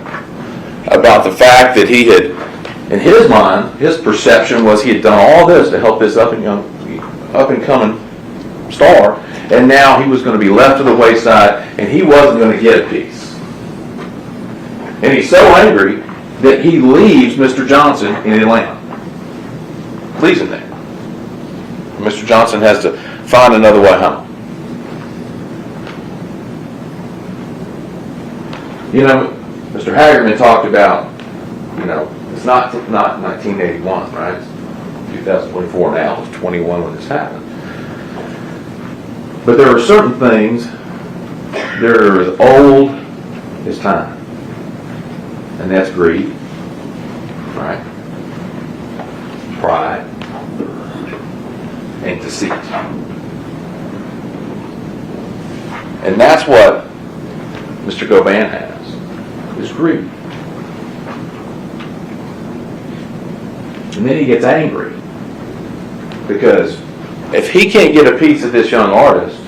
about the fact that he had, in his mind, his perception was he had done all this to help this up-and-coming star, and now he was going to be left to the wayside, and he wasn't going to get a piece. And he's so angry that he leaves Mr. Johnson in Atlanta. Leaves him there. Mr. Johnson has to find another way home. You know, Mr. Hagerman talked about, it's not 1981, right? It's 2024 now. It's 21 when this happened. But there are certain things that are as old as time. And that's greed, right? Pride, and deceit. And that's what Mr. Govan has, is greed. And then he gets angry because if he can't get a piece of this young artist,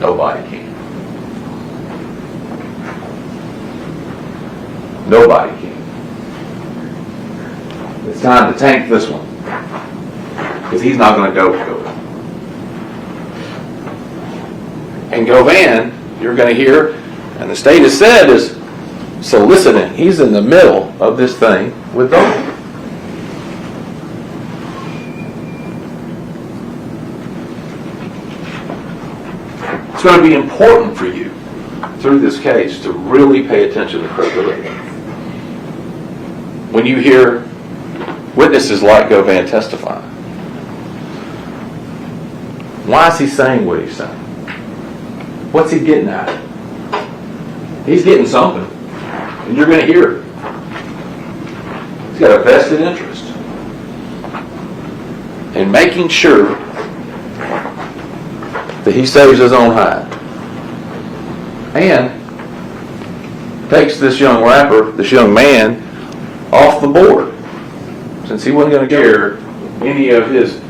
nobody can. Nobody can. It's time to tank this one, because he's not going to go with it. And Govan, you're going to hear, and the state has said, is soliciting. He's in the middle of this thing with DOLPH. It's going to be important for you through this case to really pay attention to credibility. When you hear witnesses like Govan testify, why is he saying what he's saying? What's he getting at? He's getting something, and you're going to hear it. He's got a vested interest in making sure that he saves his own hide and takes this young rapper, this young man, off the board, since he wasn't going to share any of his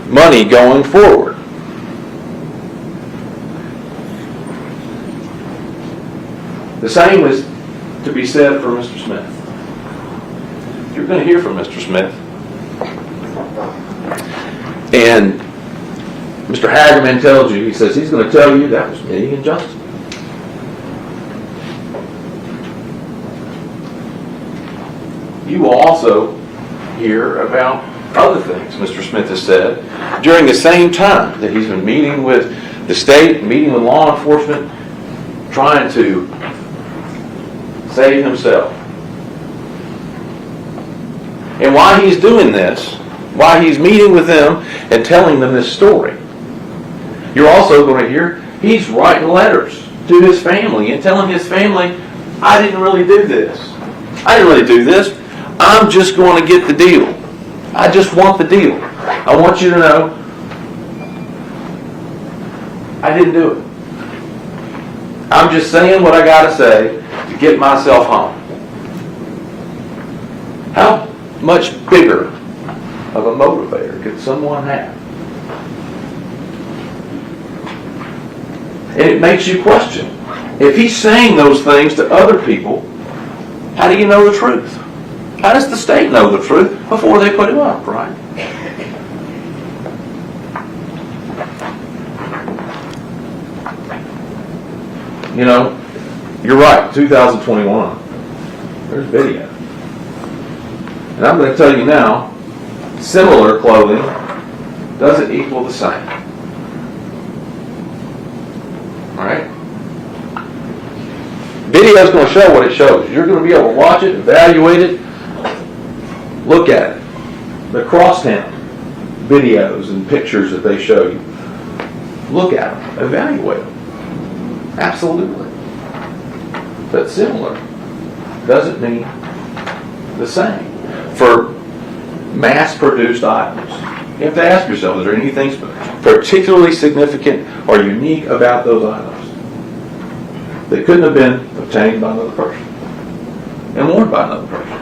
money going forward. The same is to be said for Mr. Smith. You're going to hear from Mr. Smith. And Mr. Hagerman tells you, he says he's going to tell you that was me and Justin. You will also hear about other things Mr. Smith has said during the same time that he's been meeting with the state, meeting with law enforcement, trying to save himself. And why he's doing this, why he's meeting with them and telling them this story, you're also going to hear he's writing letters to his family and telling his family, I didn't really do this. I didn't really do this. I'm just going to get the deal. I just want the deal. I want you to know I didn't do it. I'm just saying what I got to say to get myself home. How much bigger of a motivator could someone have? And it makes you question. If he's saying those things to other people, how do you know the truth? How does the state know the truth before they put him up, right? You know, you're right, 2021. There's video. And I'm going to tell you now, similar clothing doesn't equal the same. All right? Video is going to show what it shows. You're going to be able to watch it, evaluate it, look at it. The crosstown videos and pictures that they show you, look at them, evaluate them. Absolutely. But similar doesn't mean the same. For mass-produced items, you have to ask yourself, is there anything particularly significant or unique about those items that couldn't have been obtained by another person and worn by another person?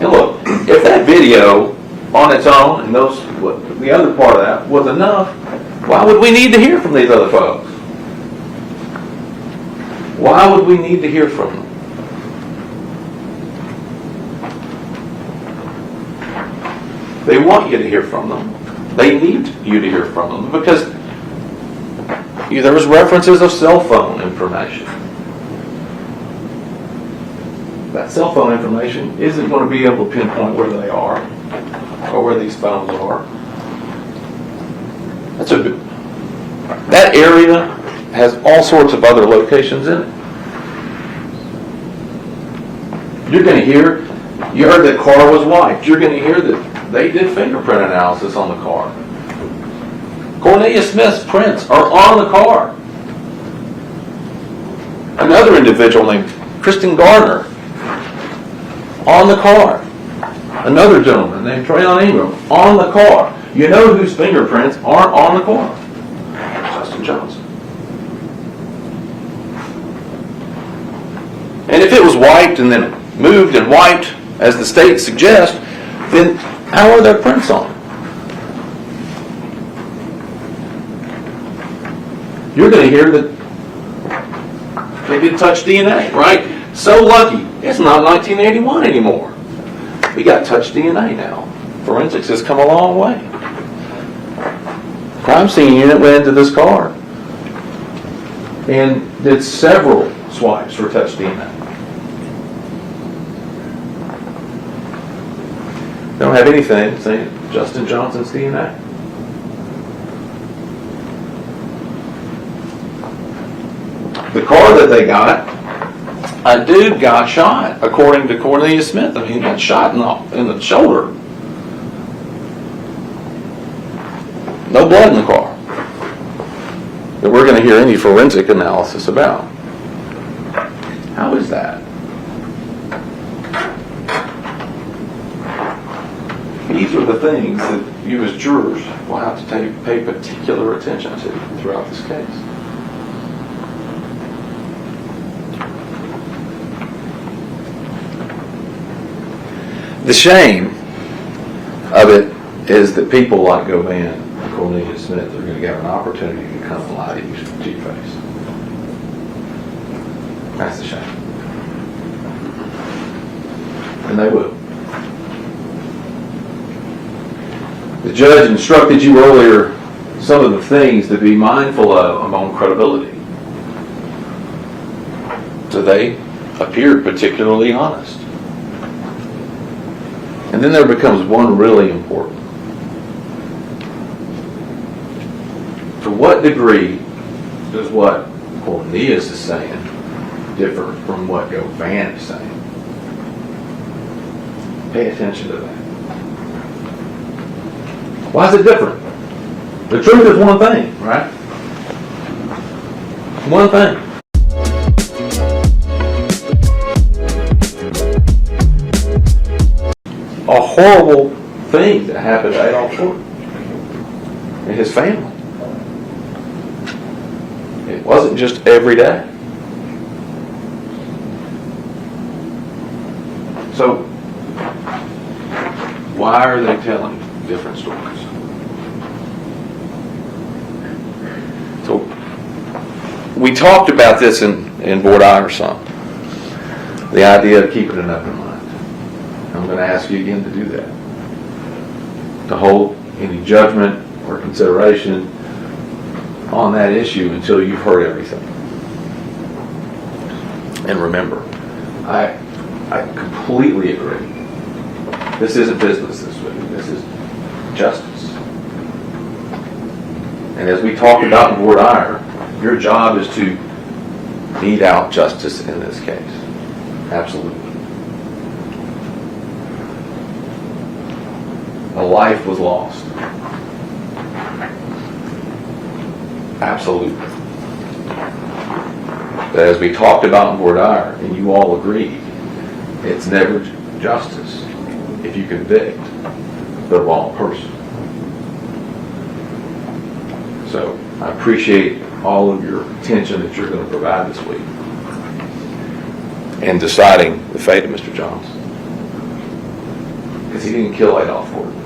And look, if that video on its own and the other part of that was enough, why would we need to hear from these other folks? Why would we need to hear from them? They want you to hear from them. They need you to hear from them because there was references of cell phone information. That cell phone information isn't going to be able to pinpoint where they are or where these phones are. That area has all sorts of other locations in it. You're going to hear, you heard that car was wiped. You're going to hear that they did fingerprint analysis on the car. Cornelia Smith's prints are on the car. Another individual named Kristen Gardner on the car. Another gentleman named Trayon Ingram on the car. You know whose fingerprints aren't on the car? Justin Johnson. And if it was wiped and then moved and wiped, as the state suggests, then how are their prints on it? You're going to hear that they did touch DNA, right? So lucky, it's not 1981 anymore. We got touch DNA now. Forensics has come a long way. Crime scene unit went into this car and did several swipes for touch DNA. They don't have anything saying Justin Johnson's DNA. The car that they got, a dude got shot, according to Cornelia Smith. I mean, he got shot in the shoulder. No blood in the car that we're going to hear any forensic analysis about. How is that? These are the things that you as jurors will have to pay particular attention to throughout this case. The shame of it is that people like Govan and Cornelia Smith are going to get an opportunity to come and lie to you to your face. That's the shame. And they will. The judge instructed you earlier some of the things to be mindful of among credibility. So they appeared particularly honest. And then there becomes one really important. To what degree does what Cornelius is saying differ from what Govan is saying? Pay attention to that. Why is it different? The truth is one thing, right? One thing. A horrible thing that happened to Adolph Thornton and his family. It wasn't just every day. So, why are they telling different stories? So, we talked about this in Board Iverson. The idea of keeping an open mind. I'm going to ask you again to do that. To hold any judgment or consideration on that issue until you've heard everything. And remember, I completely agree. This isn't business this week. This is justice. And as we talked about in voir dire, your job is to mete out justice in this case. Absolutely. A life was lost. Absolutely. But as we talked about in voir dire, and you all agreed, it's never justice if you convict the wrong person. So I appreciate all of your attention that you're going to provide this week in deciding the fate of Mr. Johns. Because he didn't kill Adolph Thornton.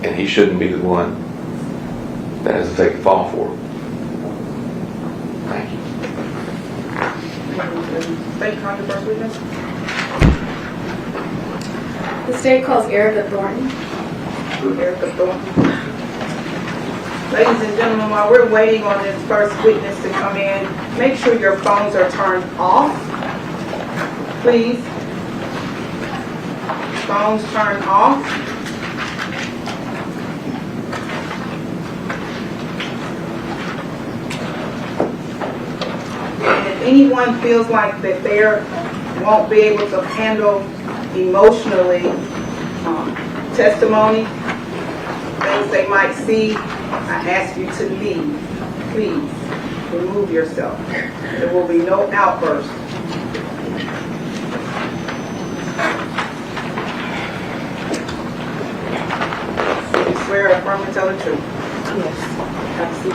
And he shouldn't be the one that has to take the fall for it. Thank you. State controversy witness. The state calls Erica Thornton. Erica Thornton. Ladies and gentlemen, while we're waiting on this first witness to come in, make sure your phones are turned off, please. Phones turned off. And if anyone feels like that they won't be able to handle emotionally testimony, things they might see, I ask you to leave. Please, remove yourself. There will be no outburst. You swear or affirm to tell the truth? Yes. Have a seat,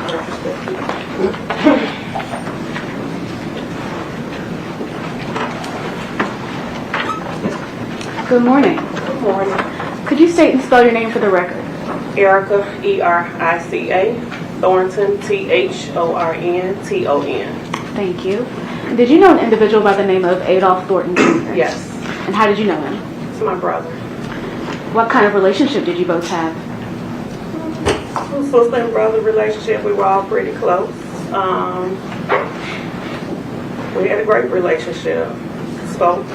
Good morning. Good morning. Could you state and spell your name for the record? Erica, E-R-I-C-A, Thornton, T-H-O-R-N-T-O-N. Thank you. Did you know an individual by the name of Adolph Thornton Jr.? Yes, And how did you know him? it's my brother. What kind of relationship did you both have? Sister and brother relationship, we were all pretty close. We had a great relationship. Spoke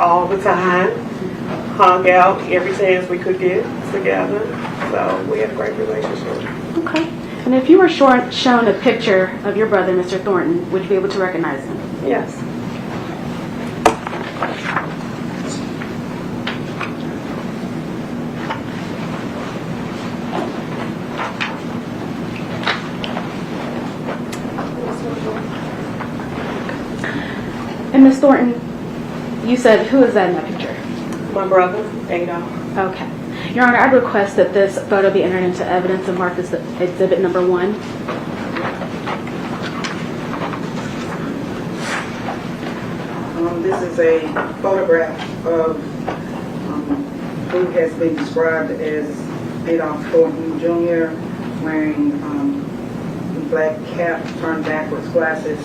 all the time. Hung out every chance we could get together. So we had a great relationship. Okay. And if you were shown a picture of your brother, Mr. Thornton, would you be able to recognize him? Yes. And Miss Thornton, you said, who is that in that picture? My brother, Adolph. Okay. Your Honor, I'd request that this photo be entered into evidence and marked as exhibit number 1. This is a photograph of who has been described as Adolph Thornton Jr. wearing a black cap, turned backwards glasses.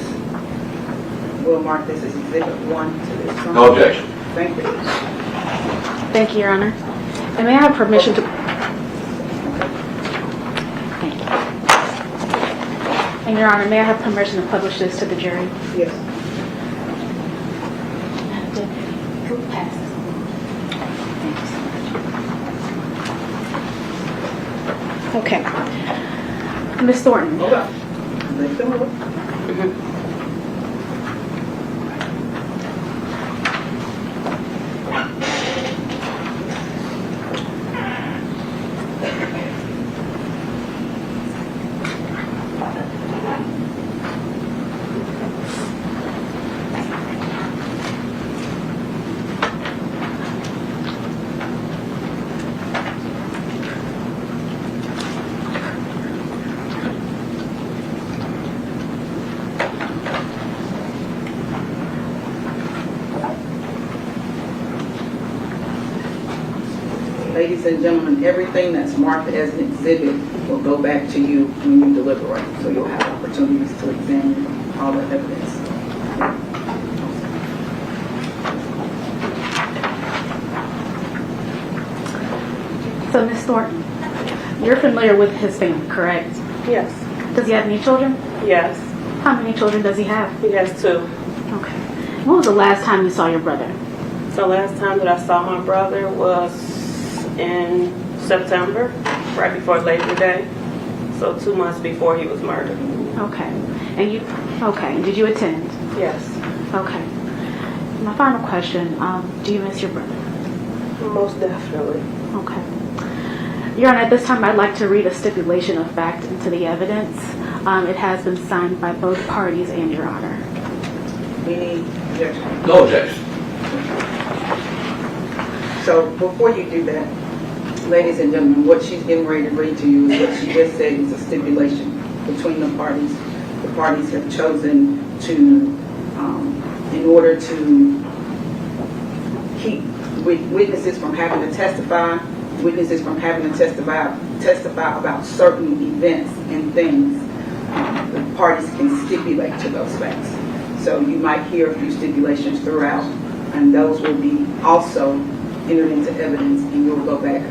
We'll mark this as exhibit 1 to this. No objection. Thank you. Thank you, Your Honor. And may I have permission to... Thank you. And Your Honor, may I have permission to publish this to the jury? Yes. Who passes? Thank you so much. Okay. Ms. Thornton. Hold on. Let them look. Ladies and gentlemen, everything that's marked as an exhibit will go back to you when you deliberate. So you'll have opportunities to examine all the evidence. So, Ms. Thornton, you're familiar with his family, correct? Yes. Does he have any children? Yes. How many children does he have? He has 2. Okay. When was the last time you saw your brother? So last time that I saw my brother was in September, right before Labor Day. So 2 months before he was murdered. Okay. And did you attend? Yes. Okay. My final question, do you miss your brother? Most definitely. Okay. Your Honor, at this time I'd like to read a stipulation of fact into the evidence. It has been signed by both parties and Your Honor. Any objection? No objection. So before you do that, ladies and gentlemen, what she's getting ready to read to you is what she just said is a stipulation between the parties. The parties have chosen to, in order to keep witnesses from having to testify, witnesses from having to testify about certain events and things, the parties can stipulate to those facts. So you might hear a few stipulations throughout, and those will be also entered into evidence, and you'll go back.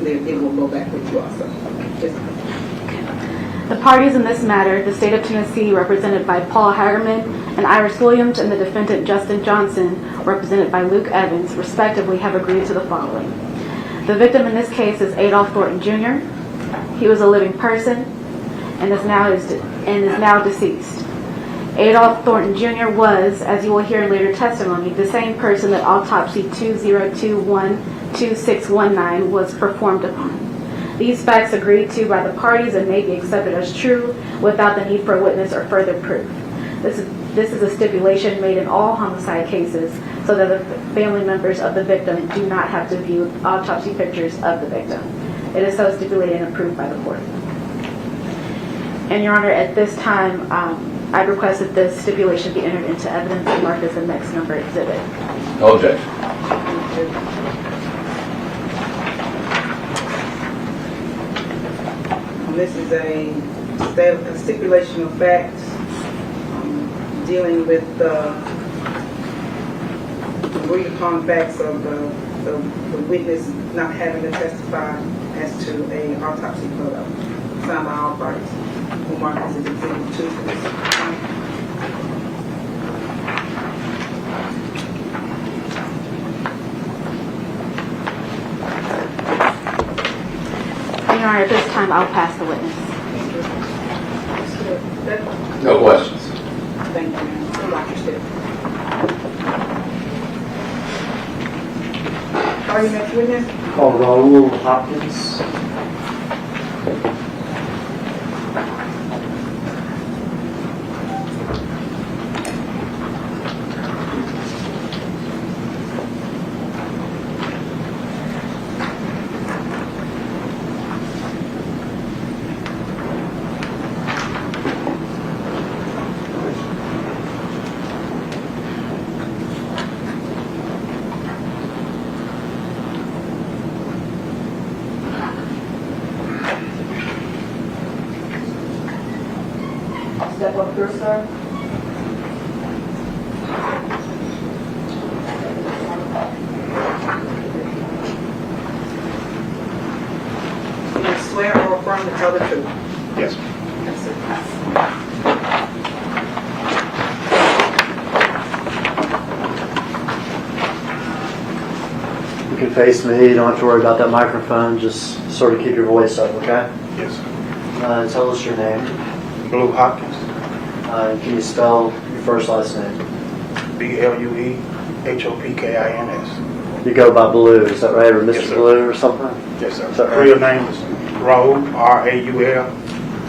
It will go back with you also. The parties in this matter, the State of Tennessee, represented by Paul Hagerman and Iris Williams, and the defendant Justin Johnson, represented by Luke Evans, respectively, have agreed to the following. The victim in this case is Adolph Thornton Jr. He was a living person and is now deceased. Adolph Thornton Jr. was, as you will hear in later testimony, the same person that autopsy 2021-2619 was performed upon. These facts agreed to by the parties and may be accepted as true without the need for a witness or further proof. This is a stipulation made in all homicide cases so that the family members of the victim do not have to view autopsy pictures of the victim. It is so stipulated and approved by the court. And Your Honor, at this time, I request that this stipulation be entered into evidence and marked as the next number exhibit. No objection. And this is a stipulation of facts dealing with the agreed upon facts of the witness not having to testify as to a autopsy photo signed by all parties. We'll mark this as exhibit 2 for this. Your Honor, at this time, I'll pass the witness. No questions. Thank you, ma'am. Dr. Stitt. Call your next witness. Call Raul Hopkins. Step up here, sir. You swear or affirm to tell the truth? Yes. Yes, sir. You can face me. You don't have to worry about that microphone. Just sort of keep your voice up, okay? Yes, sir. Tell us your name. Blue Hopkins. Can you spell your first last name? BLUEHOPKINS. You go by Blue, is that right? Or Mr. Yes, sir. Blue or something? Yes, sir. Is that right? Real name is Raul, R-A-U-L,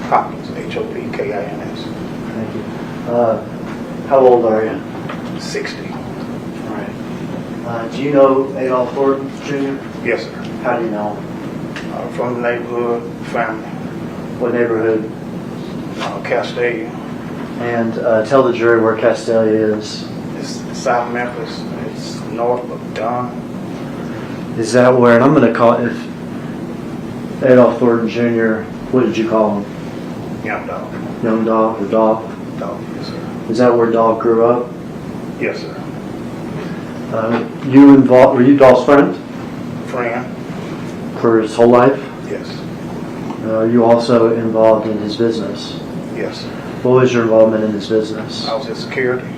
Hopkins, H-O-P-K-I-N-S. Thank you. How old are you? 60. All right. Do you know Adolph Thornton Jr.? Yes, sir. How do you know him? From the neighborhood, family, What neighborhood? Castalia. And tell the jury where Castalia is. It's South Memphis. It's north of Dunn. Is that where, and I'm going to call it, if Adolph Thornton Jr., what did you call him? Young dog. Young Dolph or Dolph? Dog, yes, sir. Is that where Dolph grew up? Yes, sir. Were you Dolph's friend Friend? for his whole life? Yes. Are you also involved in his business? Yes, sir. What was your involvement in his business? I was his security.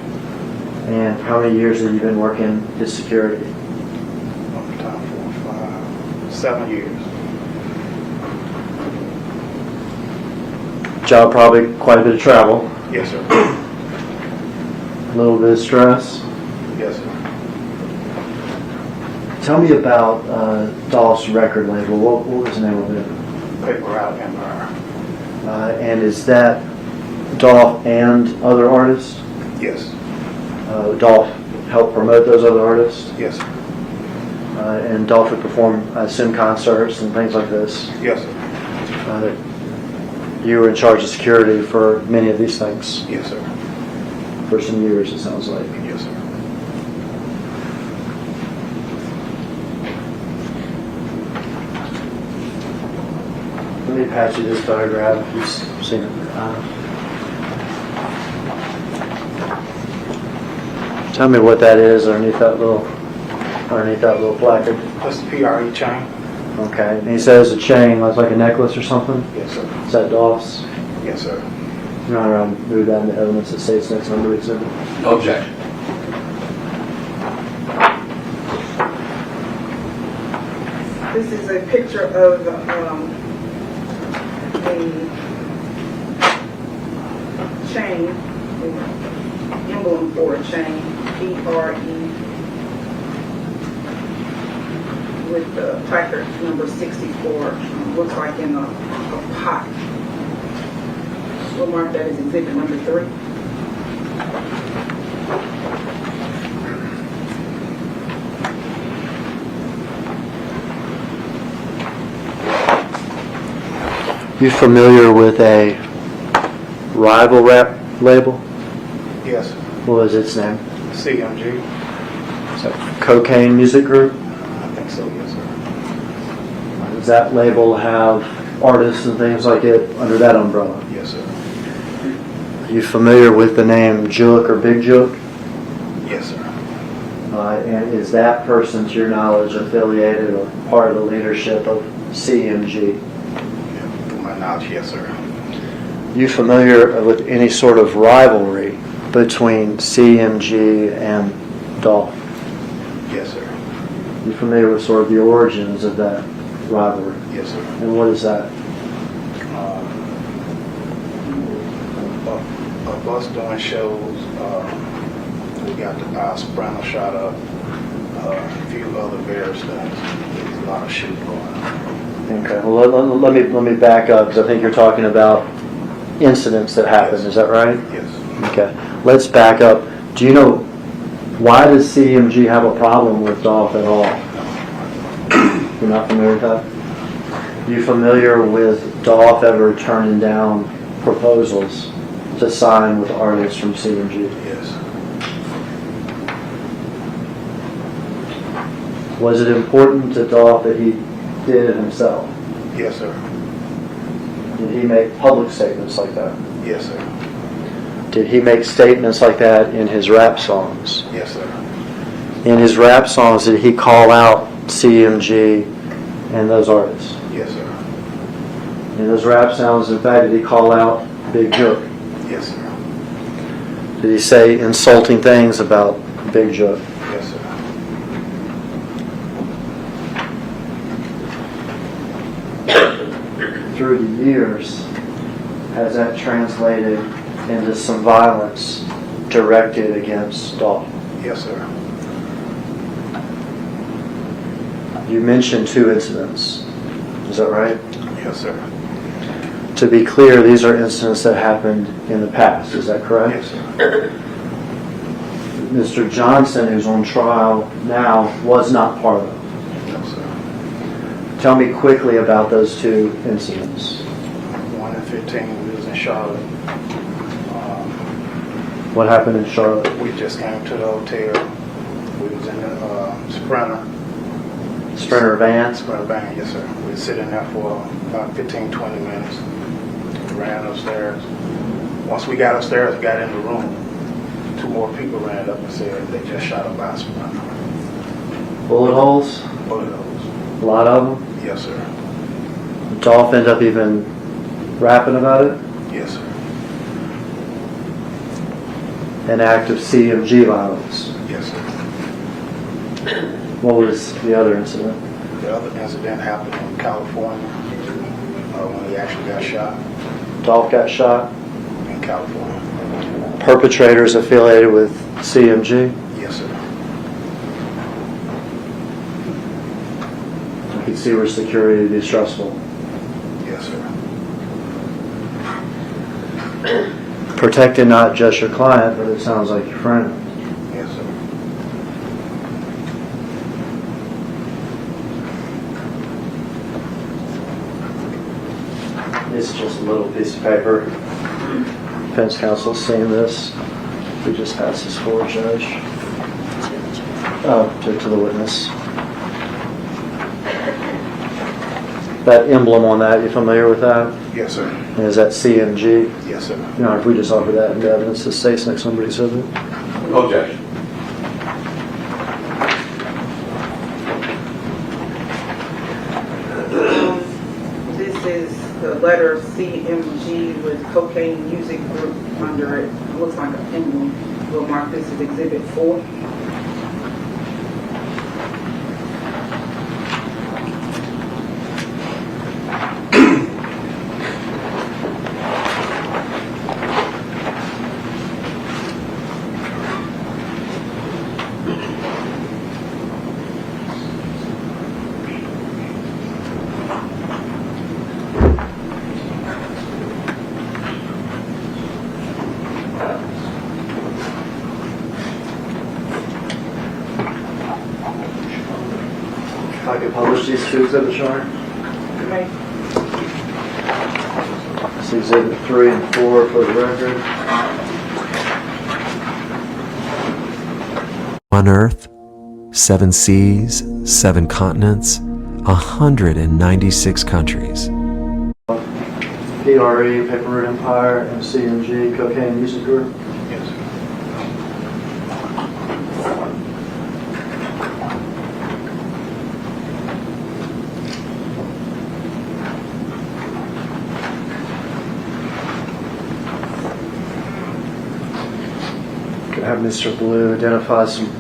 And how many years have you been working his security? One time, 4, 5, 7 years. Job probably quite a bit of travel, Yes, sir. a little bit of stress. Yes, sir. Tell me about Dolph's record label. What was the name of it? Paper Route Empire. And is that Dolph and other artists? Yes. Dolph helped promote those other artists? Yes, sir. And Dolph would perform, I assume, concerts and things like this? Yes, sir. You were in charge of security for many of these things? Yes, sir. For some years, it sounds like. Yes, sir. Let me pass you this photograph if you've seen it. Tell me what that is underneath that little placard. That's the PRE chain. Okay. And he says a chain looks like a necklace or something. Yes, sir. Is that Dolph's? Yes, sir. You're not around to move that into evidence that states next on the exhibit. No objection. This is a picture of the chain, the emblem for a chain, PRE, with the placard number 64. Looks like in a pot. We'll mark that as exhibit number 3. You familiar with a rival rap label? Yes, sir. What was its name? CMG. Is that Cocaine Music Group? I think so, yes, sir. Does that label have artists and things like it under that umbrella? Yes, sir. Are you familiar with the name Jook or Big Jook? Yes, sir. And is that person, to your knowledge, affiliated or part of the leadership of CMG? To my knowledge, yes, sir. You familiar with any sort of rivalry between CMG and Dolph? Yes, sir. You familiar with sort of the origins of that rivalry? Yes, sir. And what is that? Us doing shows, we got the soprano shot up, a few other various things. There's a lot of shit going on. Okay. Well, let me back up because I think you're talking about incidents that happened. Yes. Is that right? Yes. Okay. Let's back up. Do you know why does CMG have a problem with Dolph at all? You're not familiar with that? You familiar with Dolph ever turning down proposals to sign with artists from CMG? Yes. Was it important to Dolph that he did it himself? Yes, sir. Did he make public statements like that? Yes, sir. Did he make statements like that in his rap songs? Yes, sir. In his rap songs, did he call out CMG and those artists? Yes, sir. In those rap songs, in fact, did he call out Big Jook? Yes, sir. Did he say insulting things about Big Jook? Yes, sir. Through the years, has that translated into some violence directed against Dolph? Yes, sir. You mentioned 2 incidents. Is that right? Yes, sir. To be clear, these are incidents that happened in the past. Is that correct? Yes, sir. Mr. Johnson, who's on trial now, was not part of it. No, sir. Tell me quickly about those 2 incidents. 1 and 15, we was in Charlotte. What happened in Charlotte? We just came to the hotel. We was in the Sprinter van? Sprinter van, yes, sir. We was sitting there for about 15, 20 minutes. We ran upstairs. Once we got upstairs, we got in the room. 2 more people ran up and said they just shot up by Sprinter. Bullet holes? Bullet holes. A lot of them? Yes, sir. Dolph ended up even rapping about it? Yes, sir. an act of CMG violence. Yes, sir. What was the other incident? The other incident happened in California when he actually got shot Dolph got shot. in California. Perpetrators affiliated with CMG. Yes, sir. You can see where security would be stressful. Yes, sir. Protecting not just your client, but it sounds like your friend. Yes, sir. It's just a little piece of paper. Defense counsel's seen this. We just passed this forward, Judge. Oh, to the witness. That emblem on that, you familiar with that? Yes, sir. And is that CMG? Yes, sir. You know, if we just offer that into evidence to say next somebody says it. Objection. This is the letter CMG with Cocaine Music Group under it. It looks like an emblem. We'll mark this as Exhibit 4. If I could publish these two exhibits, Sean. Okay. It's Exhibit 3 and 4 for the record. On Earth, 7 seas, 7 continents, 196 countries. PRE, Paper Route Empire, and CMG, Cocaine Music Group. Yes, sir. Could have Mr. Blue identify some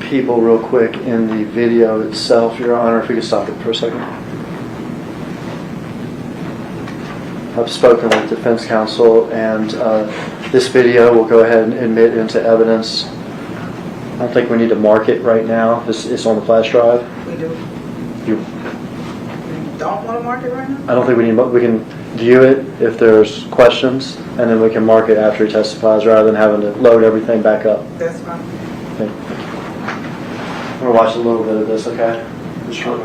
people real quick in the video itself, Your Honor, if we could stop it for a second. I've spoken with defense counsel, and this video will go ahead and admit into evidence. I don't think we need to mark it right now. It's on the flash drive. We do. You, You don't want to mark it right now? I don't think we need. We can view it if there's questions, and then we can mark it after he testifies, rather than having to load everything back up. That's fine. Okay. We're gonna watch a little bit of this, okay? Just short.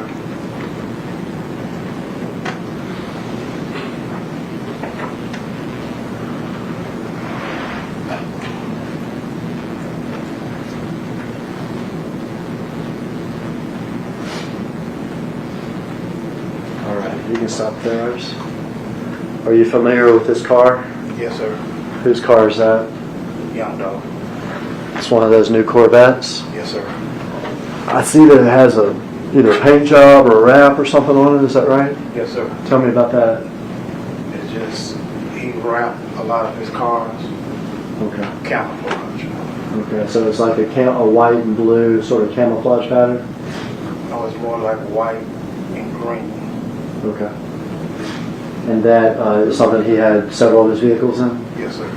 All right, you can stop there. Iris. Are you familiar with this car? Yes, sir. Whose car is that? Young dog. It's one of those new Corvettes. Yes, sir. I see that it has either a paint job or a wrap or something on it. Is that right? Yes, sir. Tell me about that. It's just, he wrapped a lot of his cars Okay. camouflage. Okay. So it's like a white and blue sort of camouflage pattern. No, it's more like white and green. Okay. And that is something he had several of his vehicles in? Yes, sir.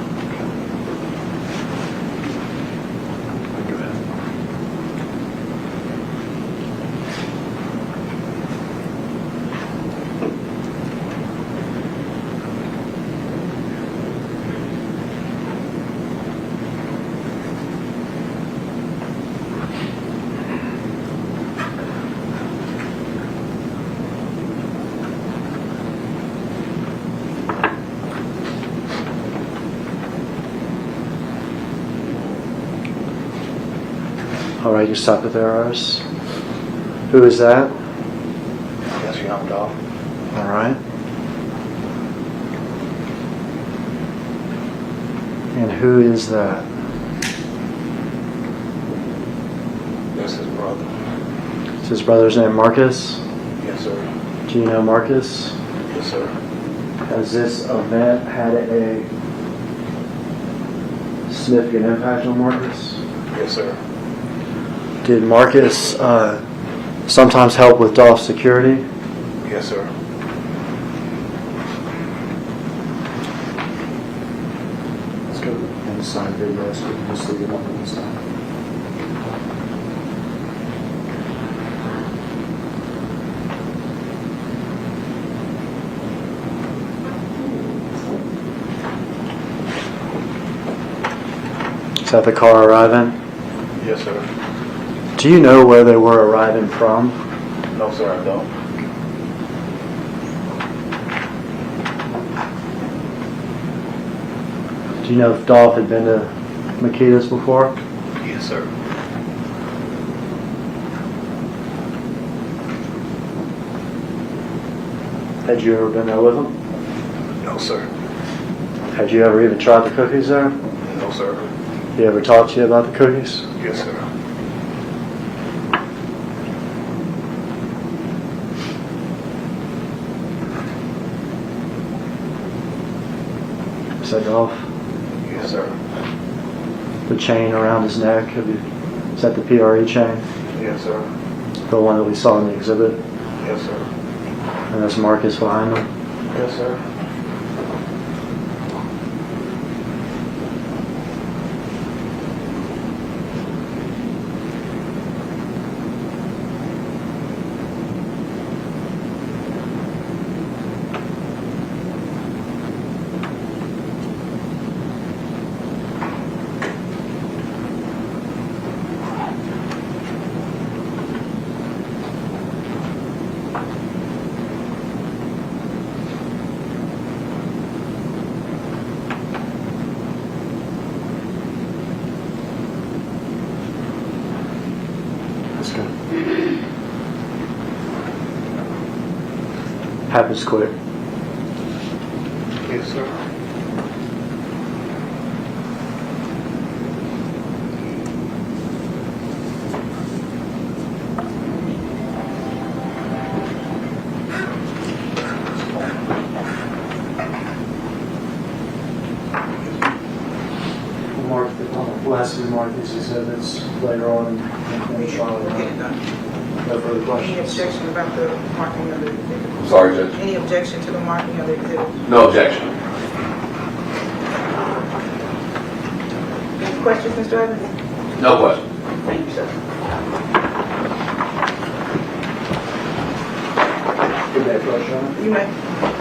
All right, you stop it there, Iris. Who is that? That's Young Dog. All right. And who is that? That's his brother. Is his brother's name Marcus? Yes, sir. Do you know Marcus? Yes, sir. Has this event had a significant impact on Marcus? Yes, sir. Did Marcus sometimes help with DOLPH security? Yes, sir. Let's go inside video so we can just leave it up inside. Is that the car arriving? Yes, sir. Do you know where they were arriving from? No, sir, I don't. Do you know if DOLPH had been to Makita's before? Yes, sir. Had you ever been there with them? No, sir. Had you ever even tried the cookies there? No, sir. He ever talked to you about the cookies? Yes, sir. Is that DOLPH? Yes, sir. The chain around his neck, is that the PRE chain? Yes, sir. The one that we saw in the exhibit? Yes, sir. And that's Marcus behind him? Yes, sir. Let's go. Happens quick. Yes, sir. Last of Marcus exhibits later on in the trial. No further Any questions? objection about the marking of the exhibit? Sorry, Judge. Any objection to the marking of the exhibit? No objection. Any questions, Mr. Evans? No question. Thank you, sir. Good day, Flush, Your Honor. You may.